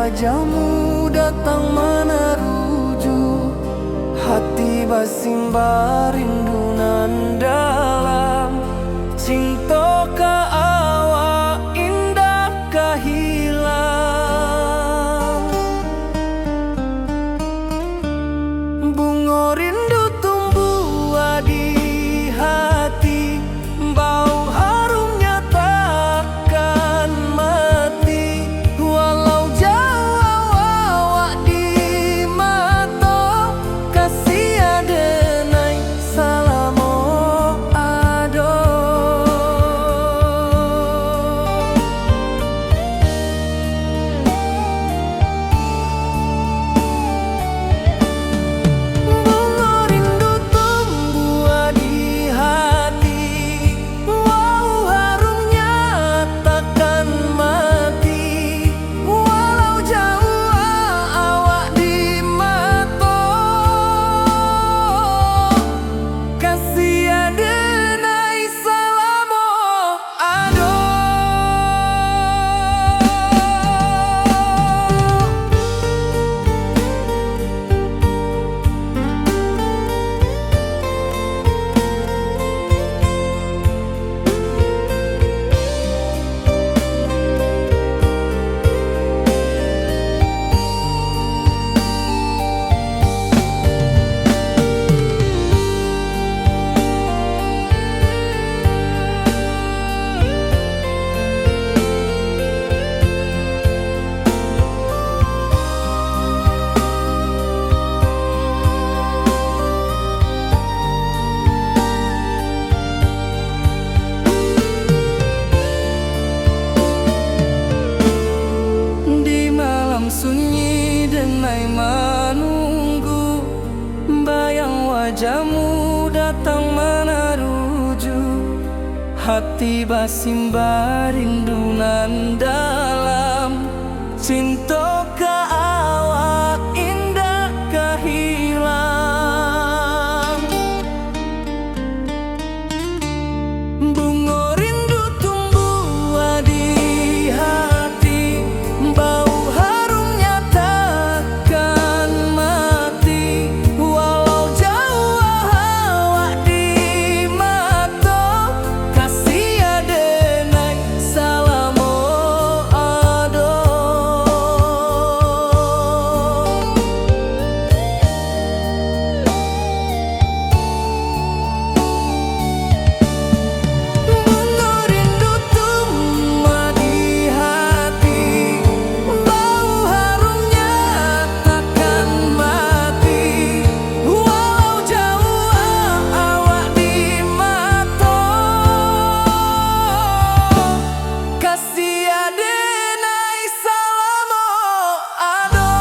wajahmu datang meneruju, hati basimba rindu nan dalam. Cinta ka awak indah ka hilang. Bunga rindu tumbuh di hati, bau harumnya takkan mati. Walau jauh awak di mata, kasih adenai salamo ado. Bunga rindu tumbuh di hati, wow harumnya takkan mati. Walau jauh awak di mata, kasih adenai salamo ado. Di malam sunyi denai menunggu, bayang wajahmu datang meneruju, hati basimba rindu nan dalam. Cinta ka awak indah ka hilang. Bunga rindu tumbuh di hati, bau harumnya takkan mati. Walau jauh awak di mata, kasih adenai salamo ado. Bunga rindu tumbuh di hati, bau harumnya takkan mati. Walau jauh awak di mata, kasih adenai salamo ado.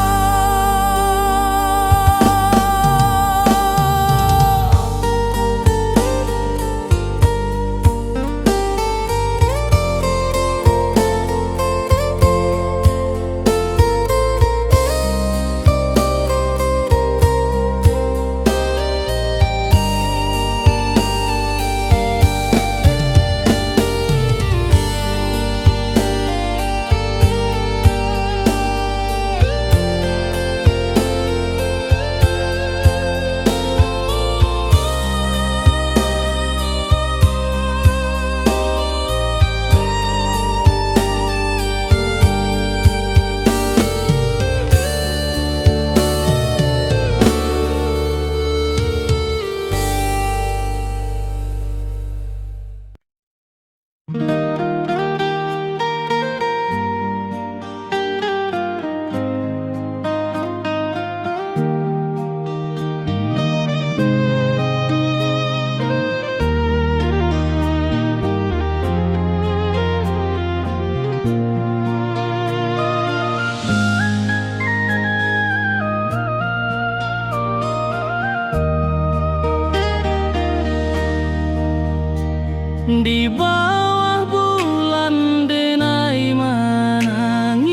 Di bawah bulan denai menangis,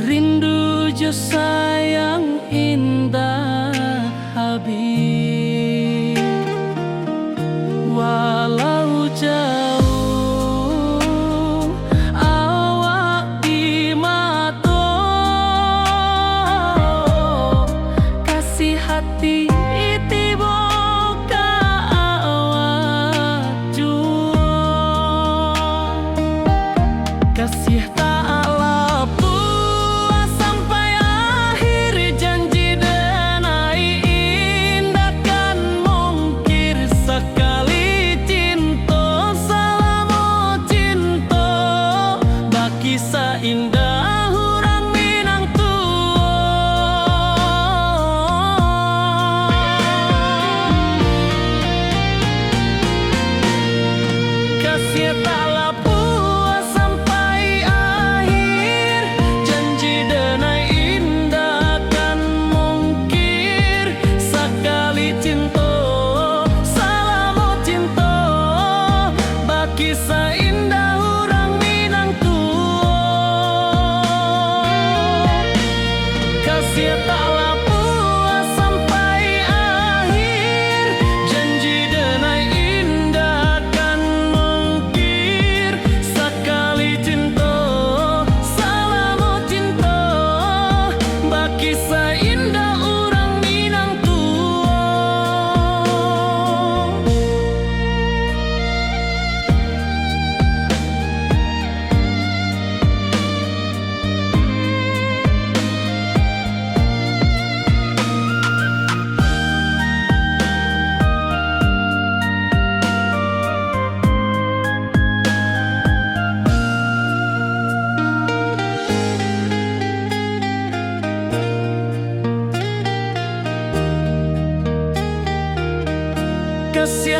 rindu jo sayang indah habis. Walau jauh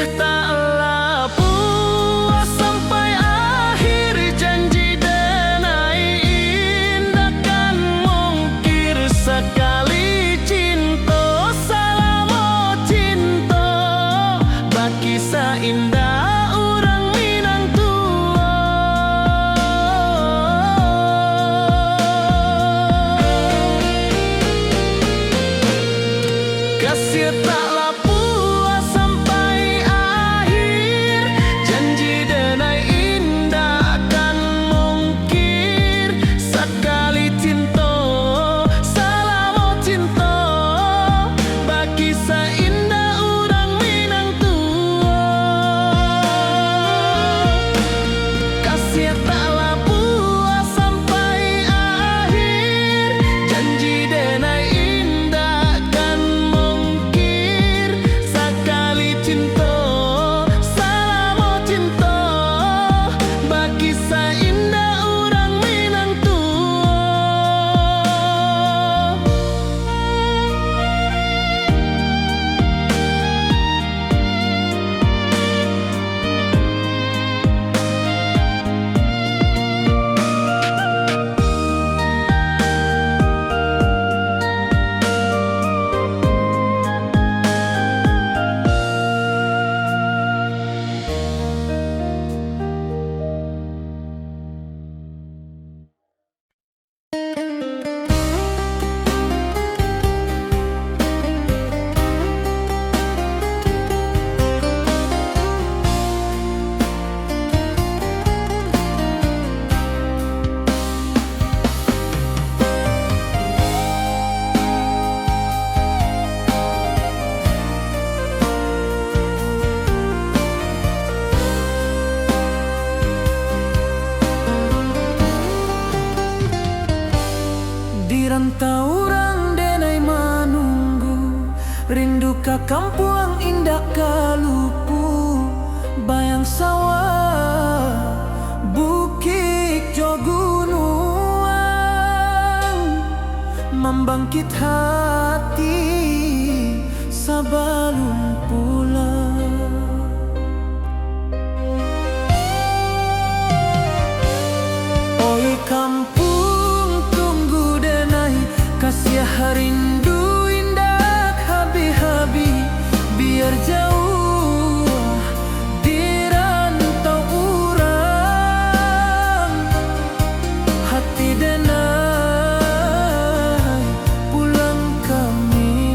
kasih taklah puas sampai akhir, janji denai indah kan mungkir sekali cinta salamo cinta baki saindah orang Minang tua. Kasih taklah puas sampai akhir, janji denai indah kan mungkir sekali cinta salamo cinta baki saindah orang Minang tua. Kasih taklah puas sampai akhir, janji denai indah kan mungkir sekali cinta salamo cinta bagi saindah orang Minang tua. Di rantau orang denai manunggu, rindu ka kampung indah kalupu, bayang sawah bukit jo gunung, membangkit hati sebelum pulang. Oi kampung tunggu denai, kasih rindu indah habi-habi, biar jauh di rantau urang, hati denai pulang ke Minang.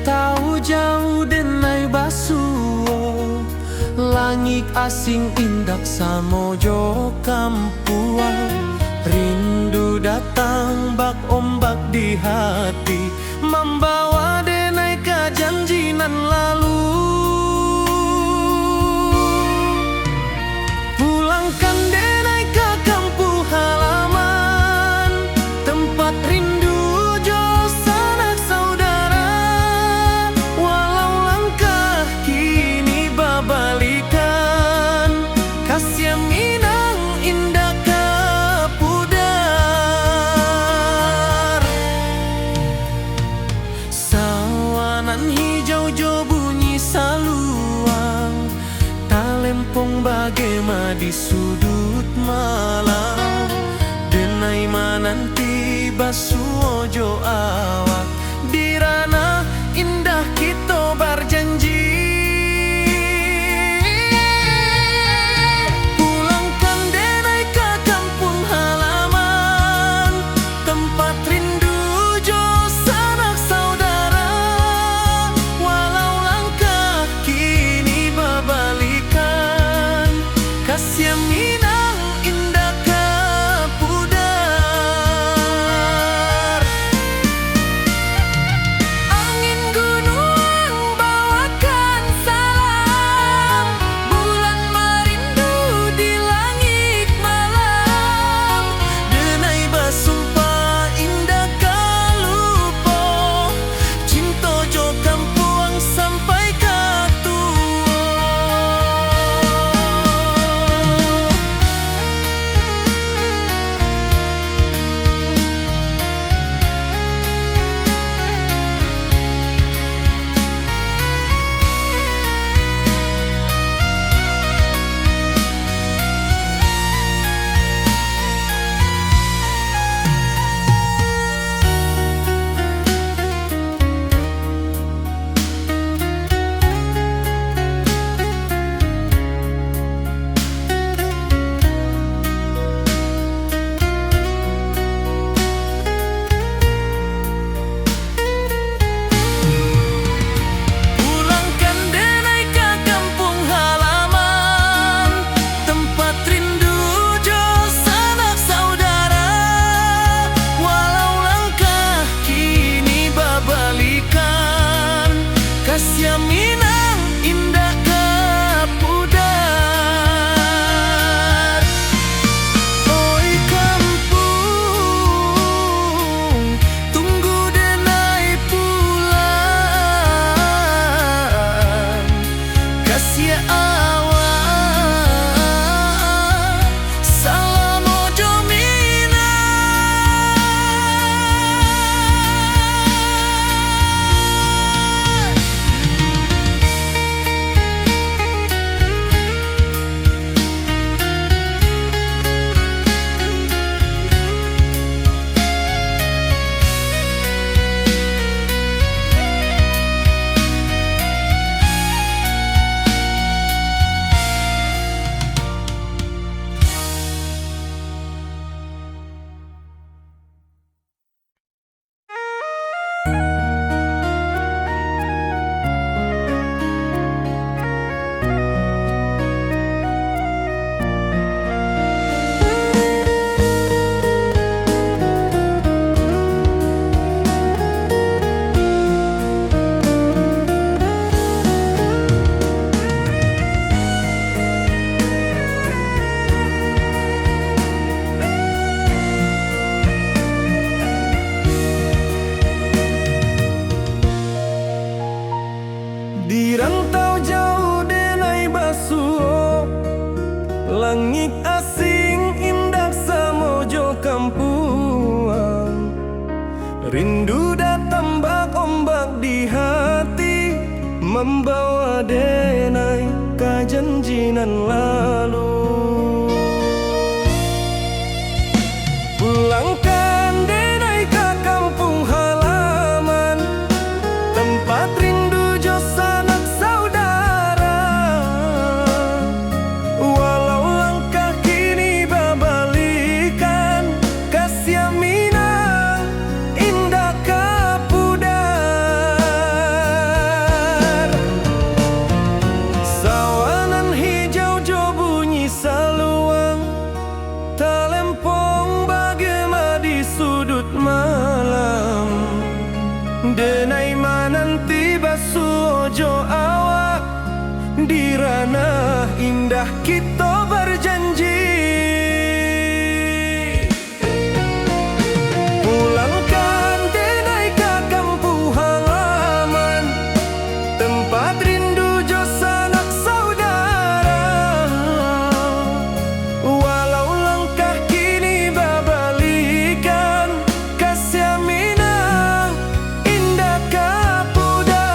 tahu jauh denai basuo, langit asing indak samojo kampuang. Rindu datang bak ombak di hati, membawa denai ke janjinan lalu. Pulangkan denai ke kampung halaman, tempat rindu jo sanak saudara. Walau langkah kini babalikan, kasih Minang indah ke pudar. Sawanan hijau jo bunyi saluang, talempong bagema di sudut malam. Denai mananti basuo jo awak, di ranah indah kita berjanji. Pulangkan denai ke kampung halaman, tempat rindu jo sanak saudara. Walau langkah kini babalikan, kasih Minang indah ke pudar. Angin gunung bawakan salam, bulan merindu di langit malam. Denai basumpah indah kalupo, cinta jo kampuang sampai ke tua. Pulangkan denai ke kampung halaman, tempat rindu jo sanak saudara. Walau langkah kini babalikan, kasih Minang indah ke pudar. Oi kampung, tunggu denai pulang, kasih awak salam ojo Minang. Di rantau jauh denai basuo, langit asing indah samojo kampuang. Rindu datang bak ombak di hati, membawa denai ke janjinan lalu. Pulangkan denai ke kampung halaman, tempat rindu jo sanak saudara. Walau langkah kini babalikan, kasih Minang indah ke pudar. di ranah indah kita berjanji. Pulangkan denai ke kampung halaman, tempat rindu jo sanak saudara. Walau langkah kini babalikan, kasih Minang indah kapuda.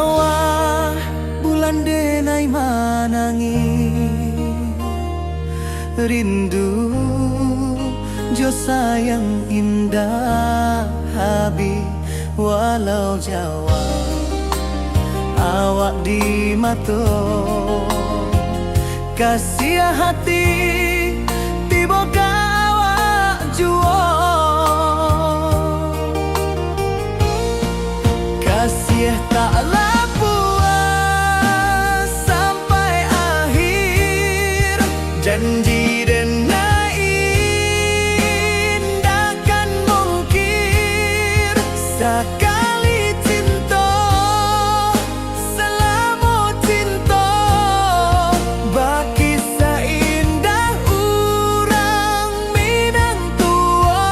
bawah bulan denai manangi rindu jo sayang indah habi walau Jawa awak di mato kasih hati tiba ka awak juo kasih taklah puas sampai akhir janji denai indahkan mungkir sekali cinta selama cinta baki seindah urang Minang tua.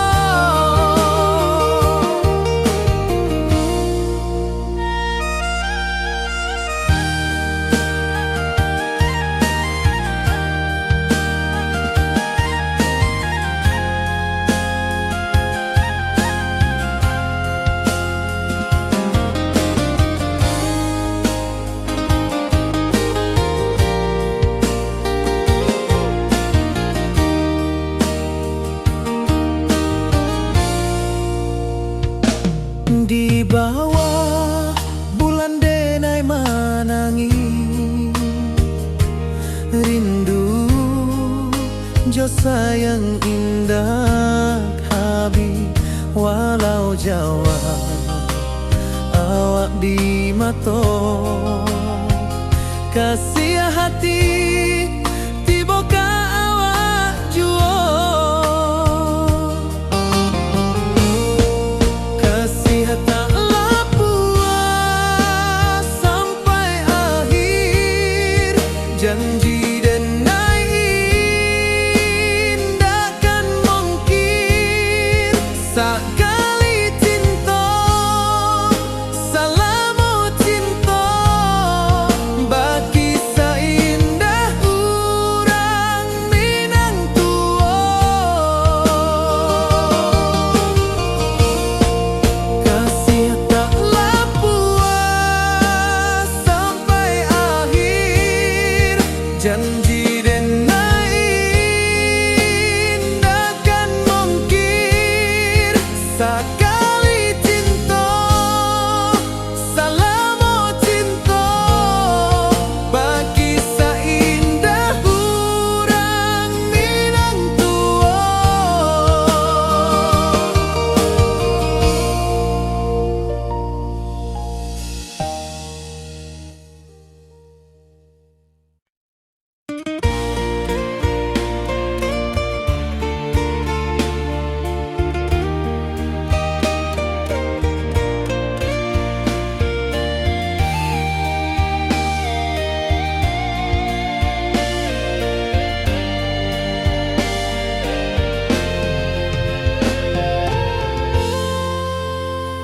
Di bawah bulan denai manangi rindu jo sayang indah habi walau Jawa awak di mato kasih hati tiba ka awak juo kasih taklah puas sampai akhir janji denai indahkan mungkir sekali cinta selama cinta baki seindah urang Minang tua kasih taklah puas sampai akhir janji denai indahkan mungkir sekali cinta selama cinta baki seindah urang Minang tua.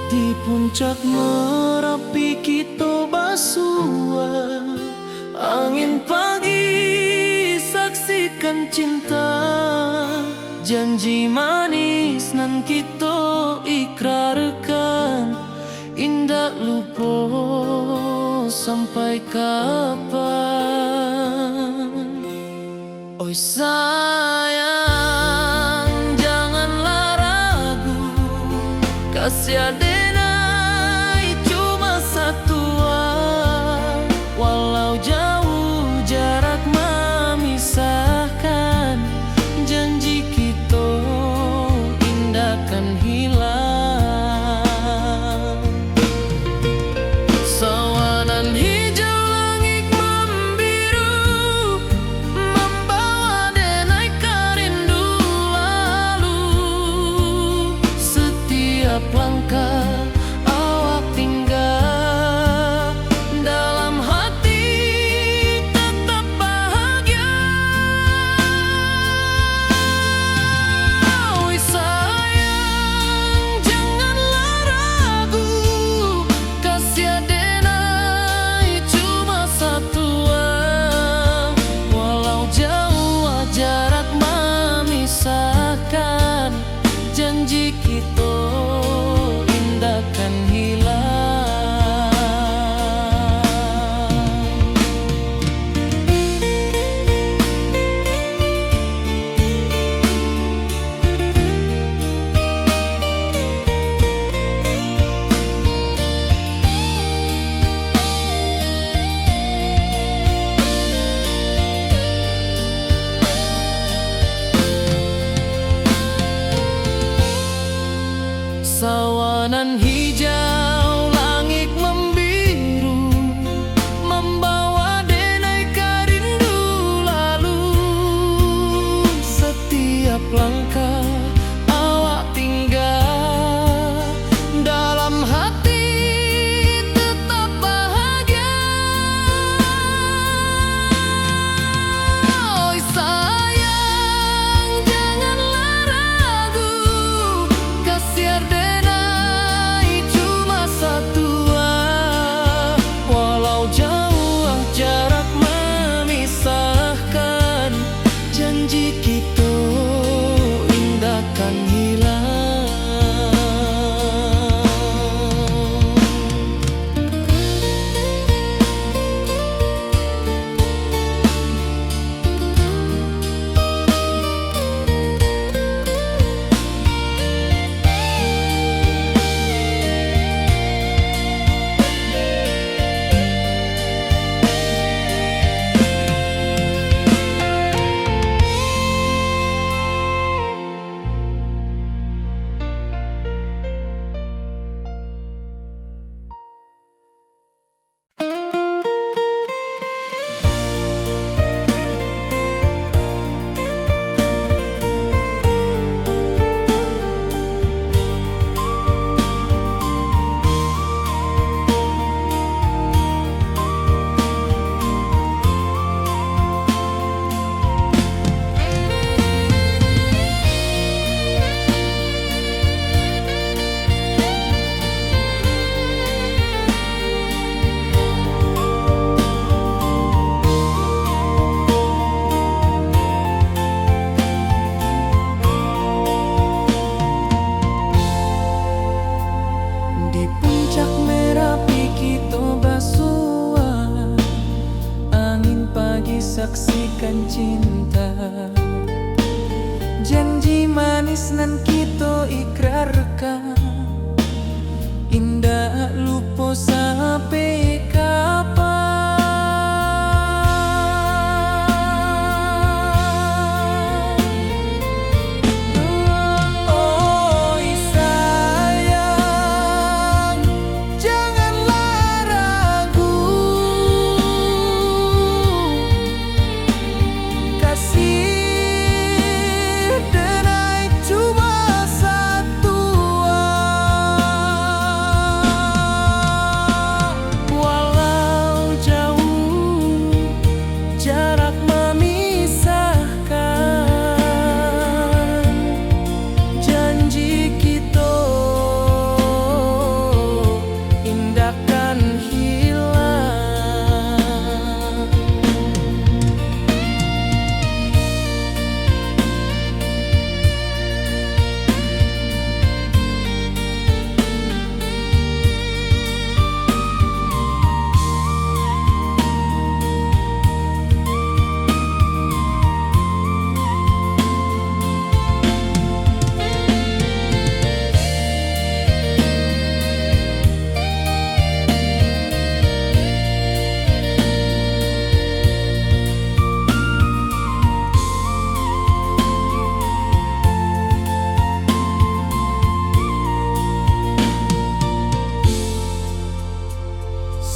Di puncak Merapi kita basua angin pagi saksikan cinta janji manis nan kita ikrarkan indah lupa sampai kapan. Oi sayang janganlah ragu kasih adenai cuma satuan walau jauh jarak memisahkan janji kita indahkan hilang sawanan hijau langit membiru membawa denai kerindu lalu setiap langkah akan cinta. Janji manis nan kita ikrarkan, indah lupa sampai kapan. Oi sayang, janganlah ragu, kasih denai cuma satu. Walau jauh jarak memisahkan, janji kita indahkan hilang.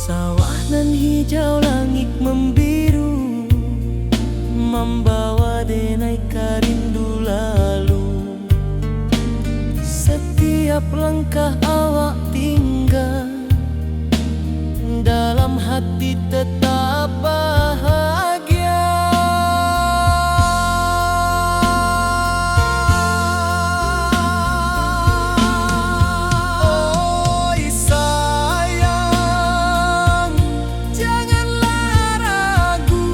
Sawah nan hijau, langit membiru, membawa denai karindu lalu. Setiap langkah awak tinggal, dalam hati tetap bahagia. Oi sayang, janganlah ragu,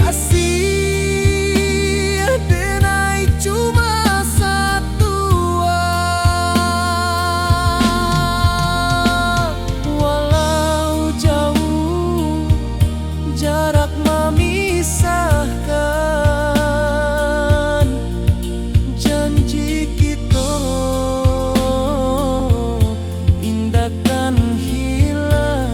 kasih denai cuma satu. Walau jauh jarak memisahkan, janji kita indahkan hilang.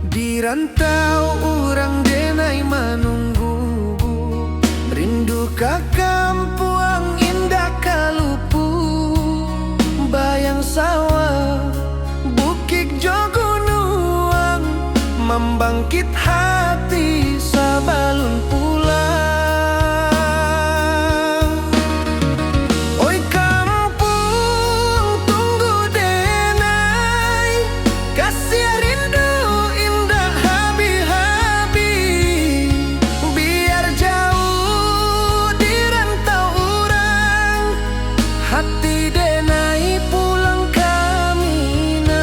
Di rantau urang denai menunggu, rindu ka kampuang indah kalupu. Bayang sawah bukit jogunuang, membangkit hati sabalun pulang. Oi kampung tunggu denai, kasih rindu indah habi-habi. Biar jauh di rantau urang, hati denai pulang ke Minang.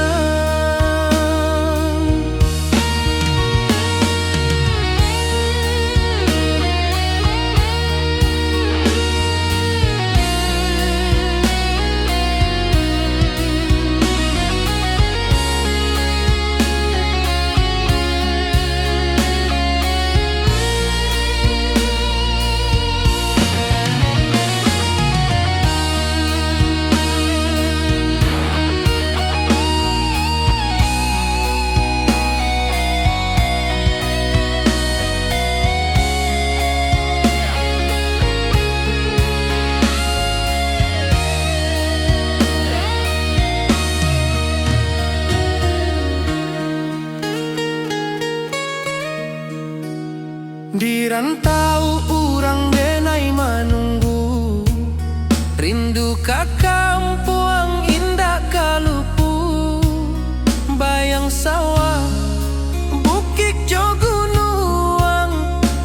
rantau urang denai manunggu, rindu ka kampung indah kalupu, bayang sawah bukit jo gunung,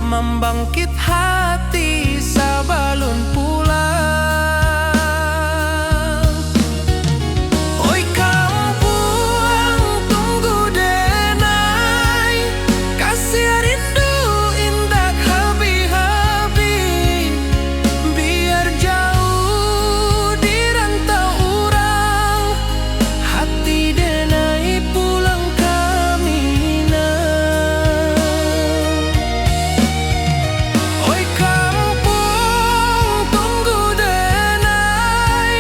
membangkit hati sabalun pulang. Oi kampung tunggu denai, kasih rindu indah habi-habi, biar jauh di rantau urang, hati denai pulang kamina. Oi kampung tunggu denai,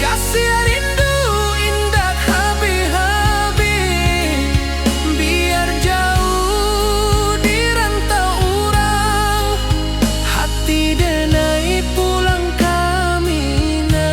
kasih rindu indah habi-habi, biar jauh di rantau urang, hati denai pulang kamina.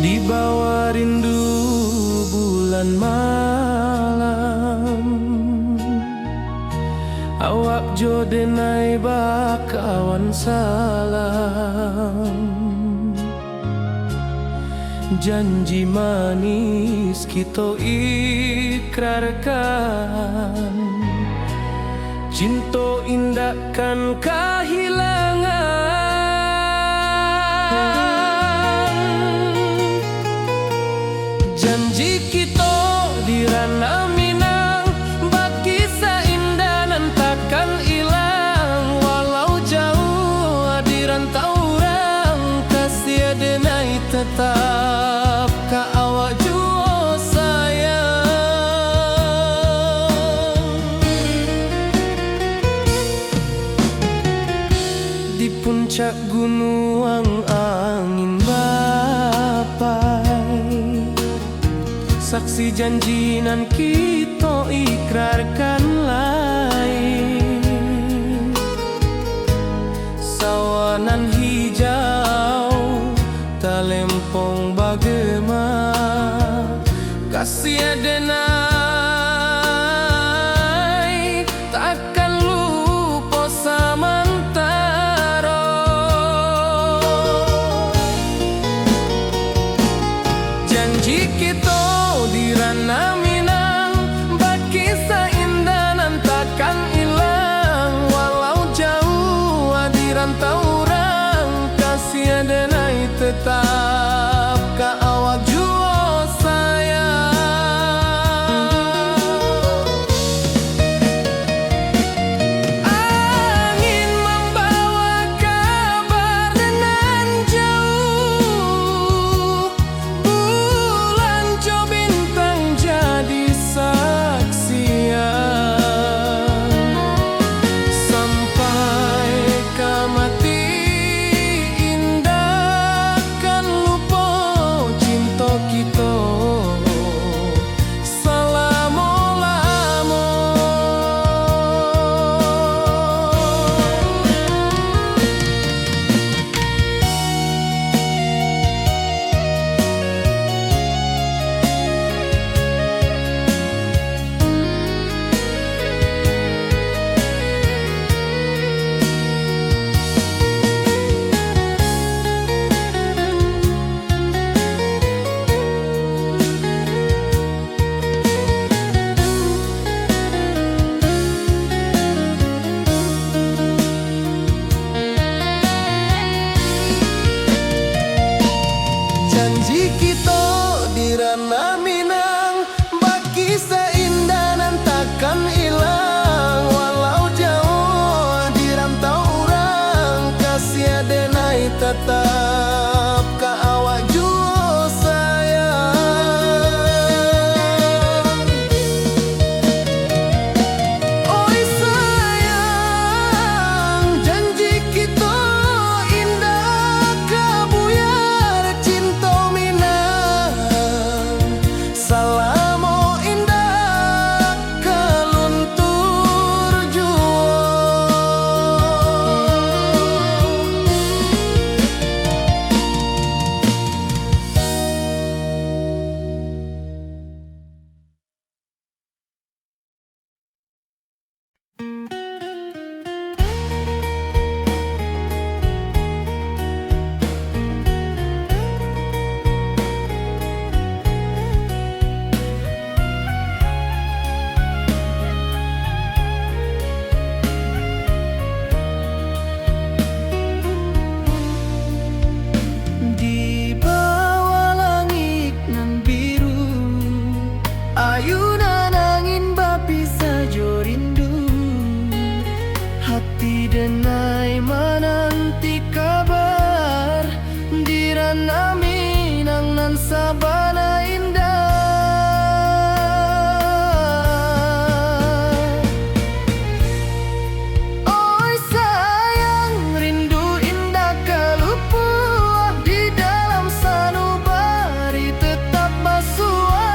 Di bawah rindu bulan malam, awak jo denai bakawan salam. Janji manis kita ikrarkan, cinta indahkan kehilangan. Janji kita di ranah Minang, bakisah indah nan takkan hilang. Walau jauh di rantau urang, kasih denai tetap ka awak jua sayang. Di puncak gunung angin bapai, saksi janji nan kita ikrarkan lain. Sawanan hijau talempong bagema, kasih denai takkan lupa samantara. Janji kita di ranah Minang, bakisah indah denai menanti kabar Dirana Minang nan sabana indah. Oi sayang, rindu indah kalupua di dalam sanubari tetap basua.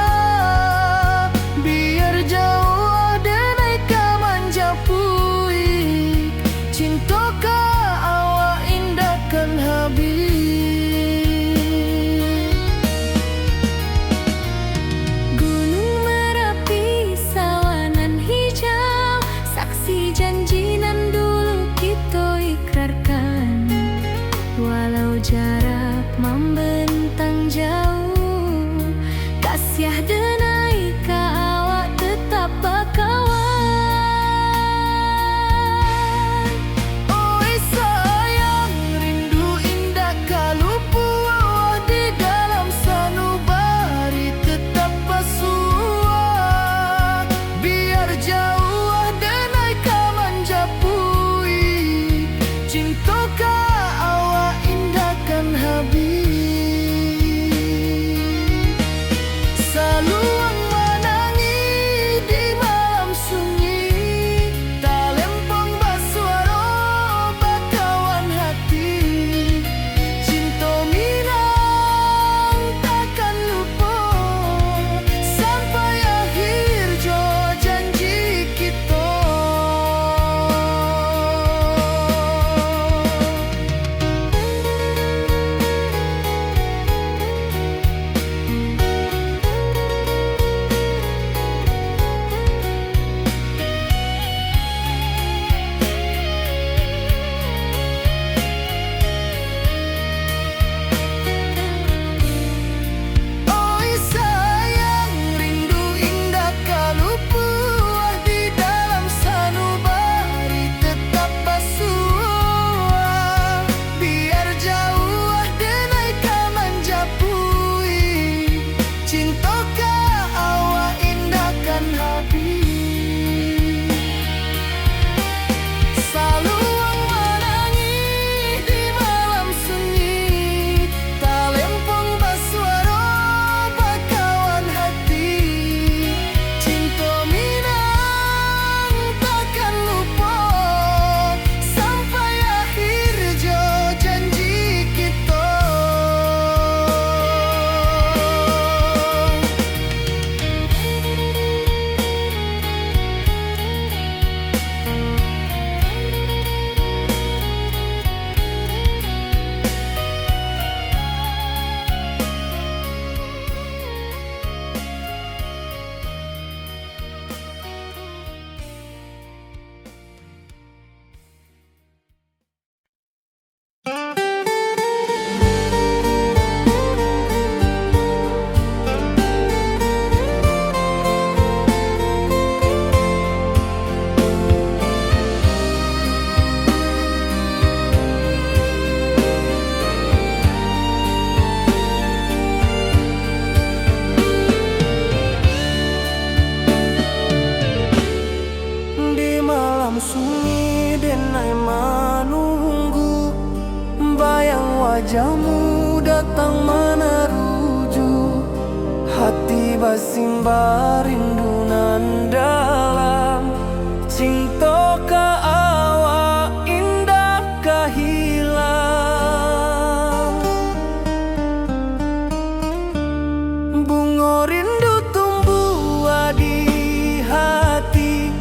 Biar jauh denai kamanja puik, cinta ka awak indah kan habis. Gunung Merapi, sawanan hijau, saksi janji nan dulu kita ikrarkan. Walau jarak membentang jauh, kasiah denai ka awak tetap bakawan. Oi sayang, rindu indah kalupua di dalam sanubari tetap basua. Biar jauh denai kamanja puik, cinta ka awak indah kan habis. Saluang menangi di malam sunyi, talempong basuaro bakawan hati. Cinta Minang takkan lupa sampai akhir jo janji kita. Oi sayang, rindu indah kalupua di dalam sanubari tetap basua. Biar jauh denai kamanja puik, cinta ka awak indah kan habis. Saluang menangi di malam sunyi, talempong basuaro bakawan hati. Cinta Minang takkan lupa sampai akhir jo janji kita. Di malam sunyi denai menunggu, bayang wajahmu datang meneruju. Hati basimba rindu nan dalam, cinta ka awak indah ka hilang. Bunga rindu tumbuh di hati,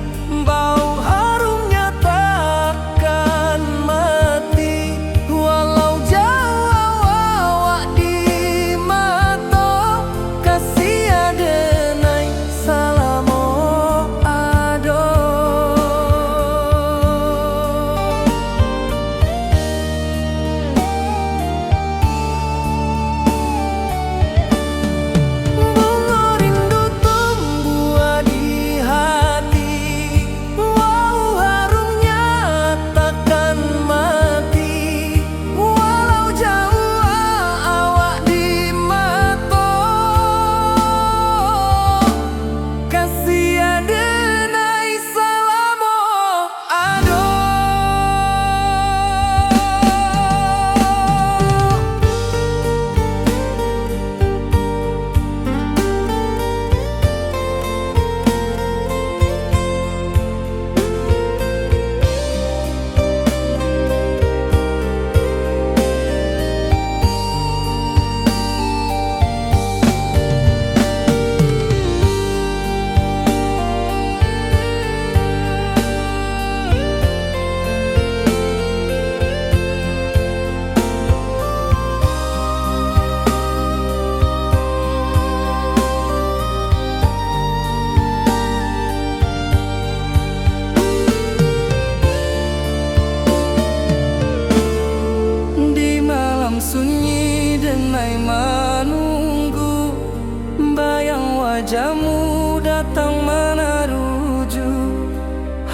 bau harumnya takkan mati. Walau jauh awak di mata, kasih denai salam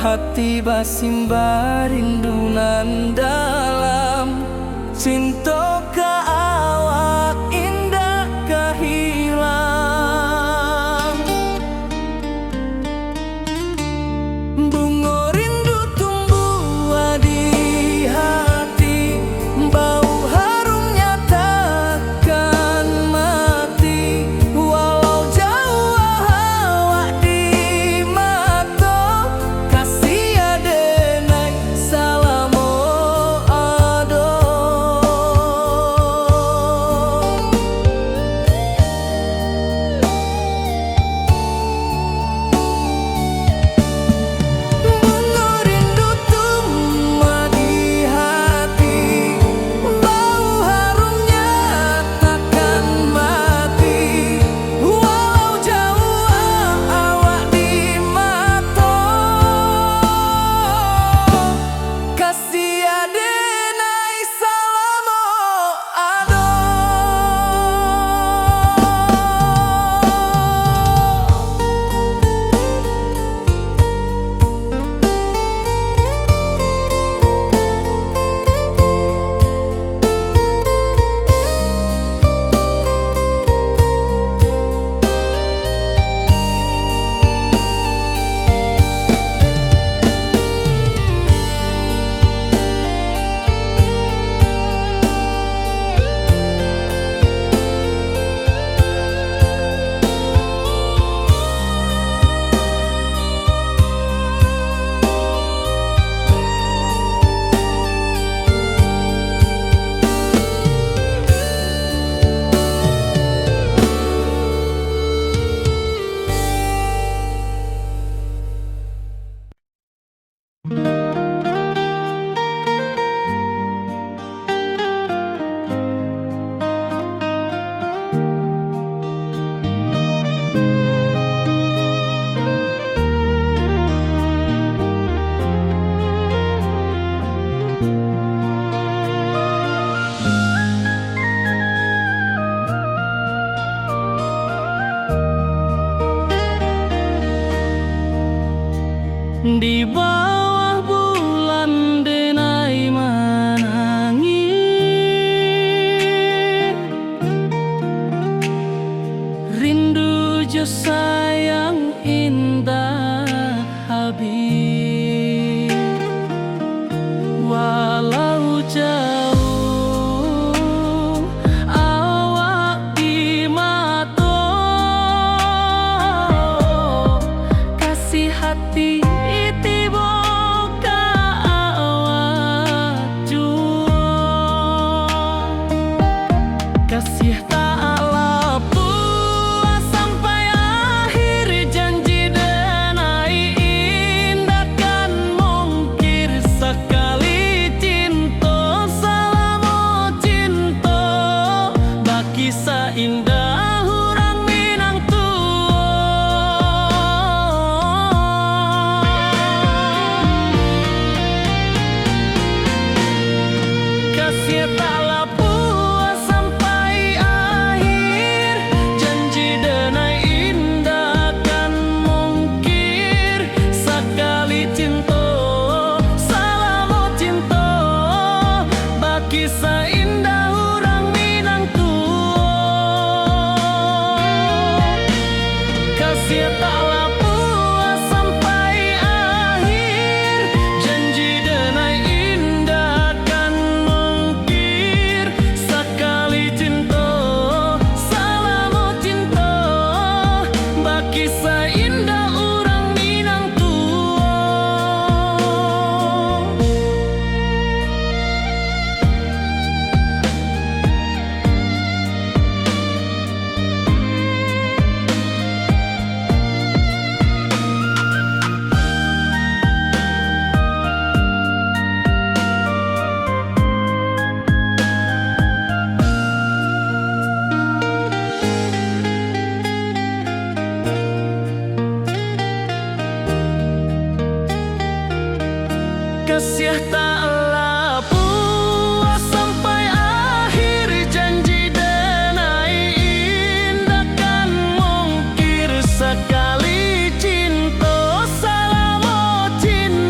hati basimba rindunan dalam cinta ka awak indah kahilang. Bunga rindu tumbuh di hati, bau harumnya takkan mati. Walau jauh awak di mata, kasih adenai salamo ado. Bunga rindu tumbuh di hati, bau harumnya takkan mati. Walau jauh awak di mata, kasih adenai salamo ado. Di bawah bulan denai menangis, rindu jo sayang indah habis. Walau jauh awak di mata, kasih hati tiba ka awak jua. Kasih tak lapuk sampai akhir, janji denai indah kan mungkir. Sekali cinta salamo cinta, baki seindah hurang Minang kasih tak lapuk sampai akhir, janji denai indah kan mungkir. Sekali cinta salamo cinta, baki seindah hurang Minang kasih tak lapuk sampai akhir, janji denai indah kan mungkir. Sekali cinta salamo cinta, baki seindah urang Minang kasih tak lapuk sampai akhir, janji denai indah kan mungkir. Sekali cinta salamo cinta,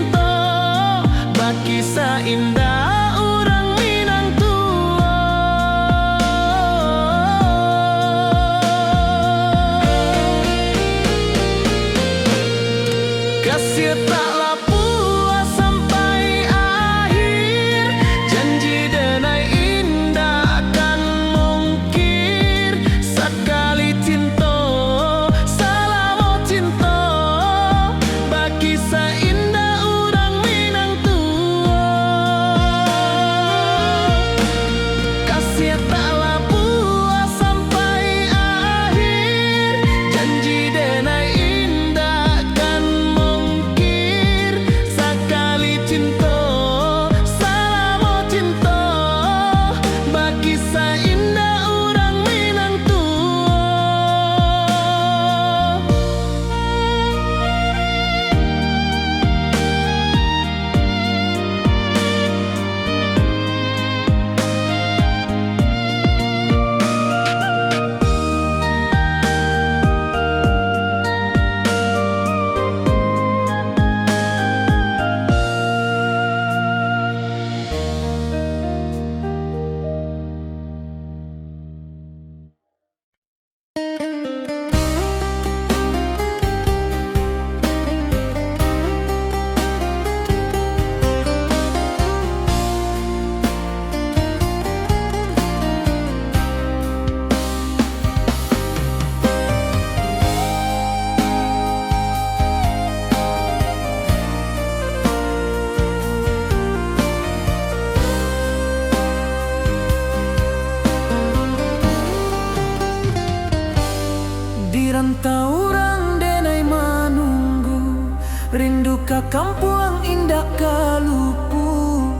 ka kampung indah kalupu,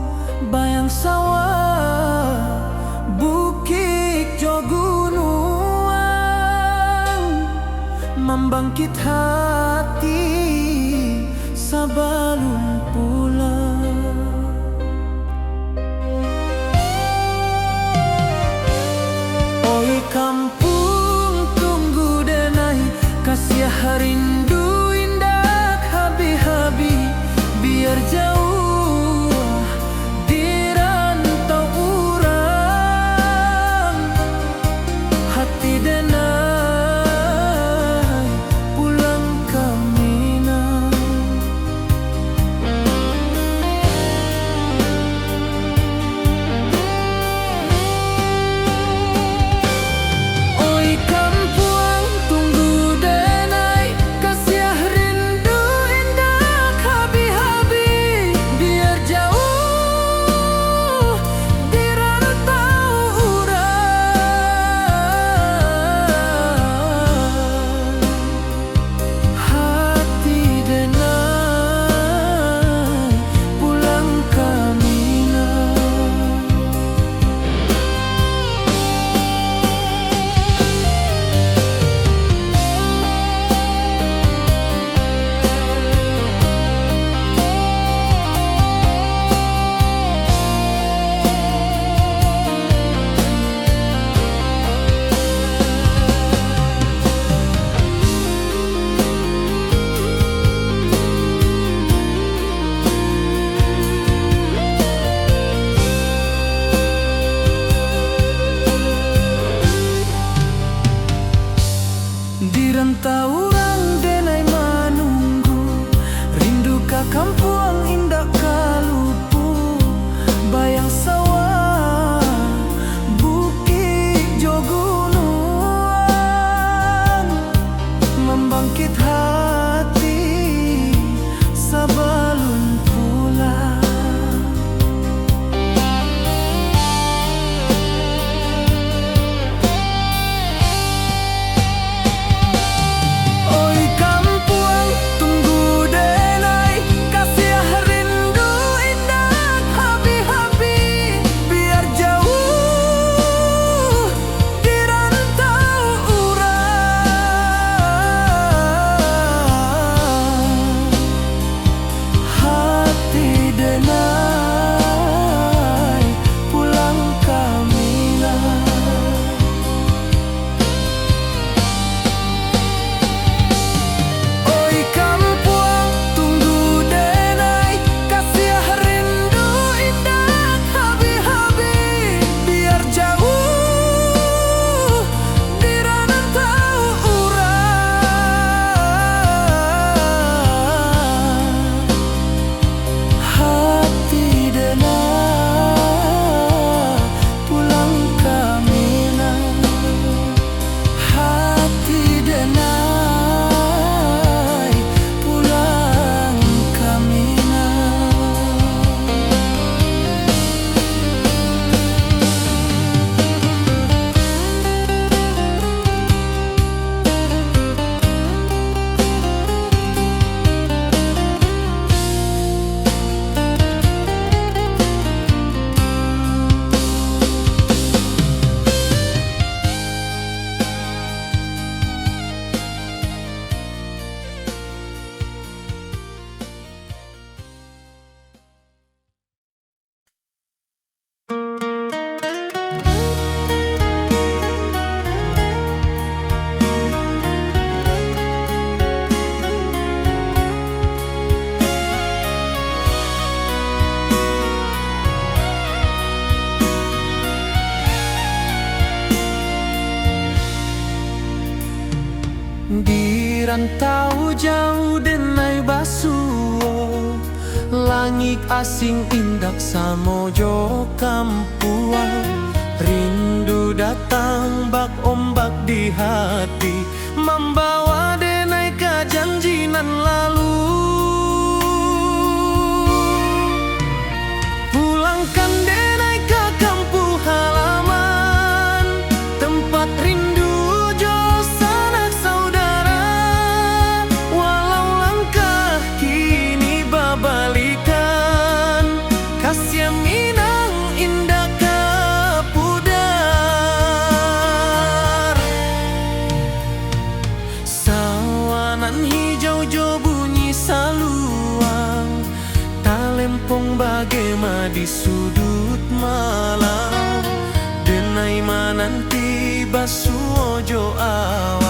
bayang sawah, bukit jo gunung, membangkit hati sebelum pulang. Oi kampung tunggu denai, kasih rindu indah habi-habi, biar jauh di rantau urang, hati denai pulang ke Minang. Oi kampung tunggu denai, kasih rindu indah habi-habi, biar jauh di rantau urang, hati denai pulang ke Minang. Di rantau urang denai menunggu, rindu ka kampung indah kalupu, bayang sawah, bukit jo gunung, membangkit hati sebelum pulang. Oi kampung tunggu denai, kasih rindu indah habi-habi, biar jauh di rantau urang, hati denai pulang ke Minang. Oi kampung tunggu denai, kasih rindu indah habi-habi, biar jauh di rantau urang, hati denai pulang ke Minang, hati denai pulang ke Minang. Di rantau jauh denai basuo, langit asing indak samojo kampuang, rindu datang bak ombak di hati, membawa denai ke janjinan lalu. Pulangkan denai ke kampung halaman, tempat rindu jo sanak saudara, walau langkah kini kampung bagema di sudut malam, denai mananti basuojo awan.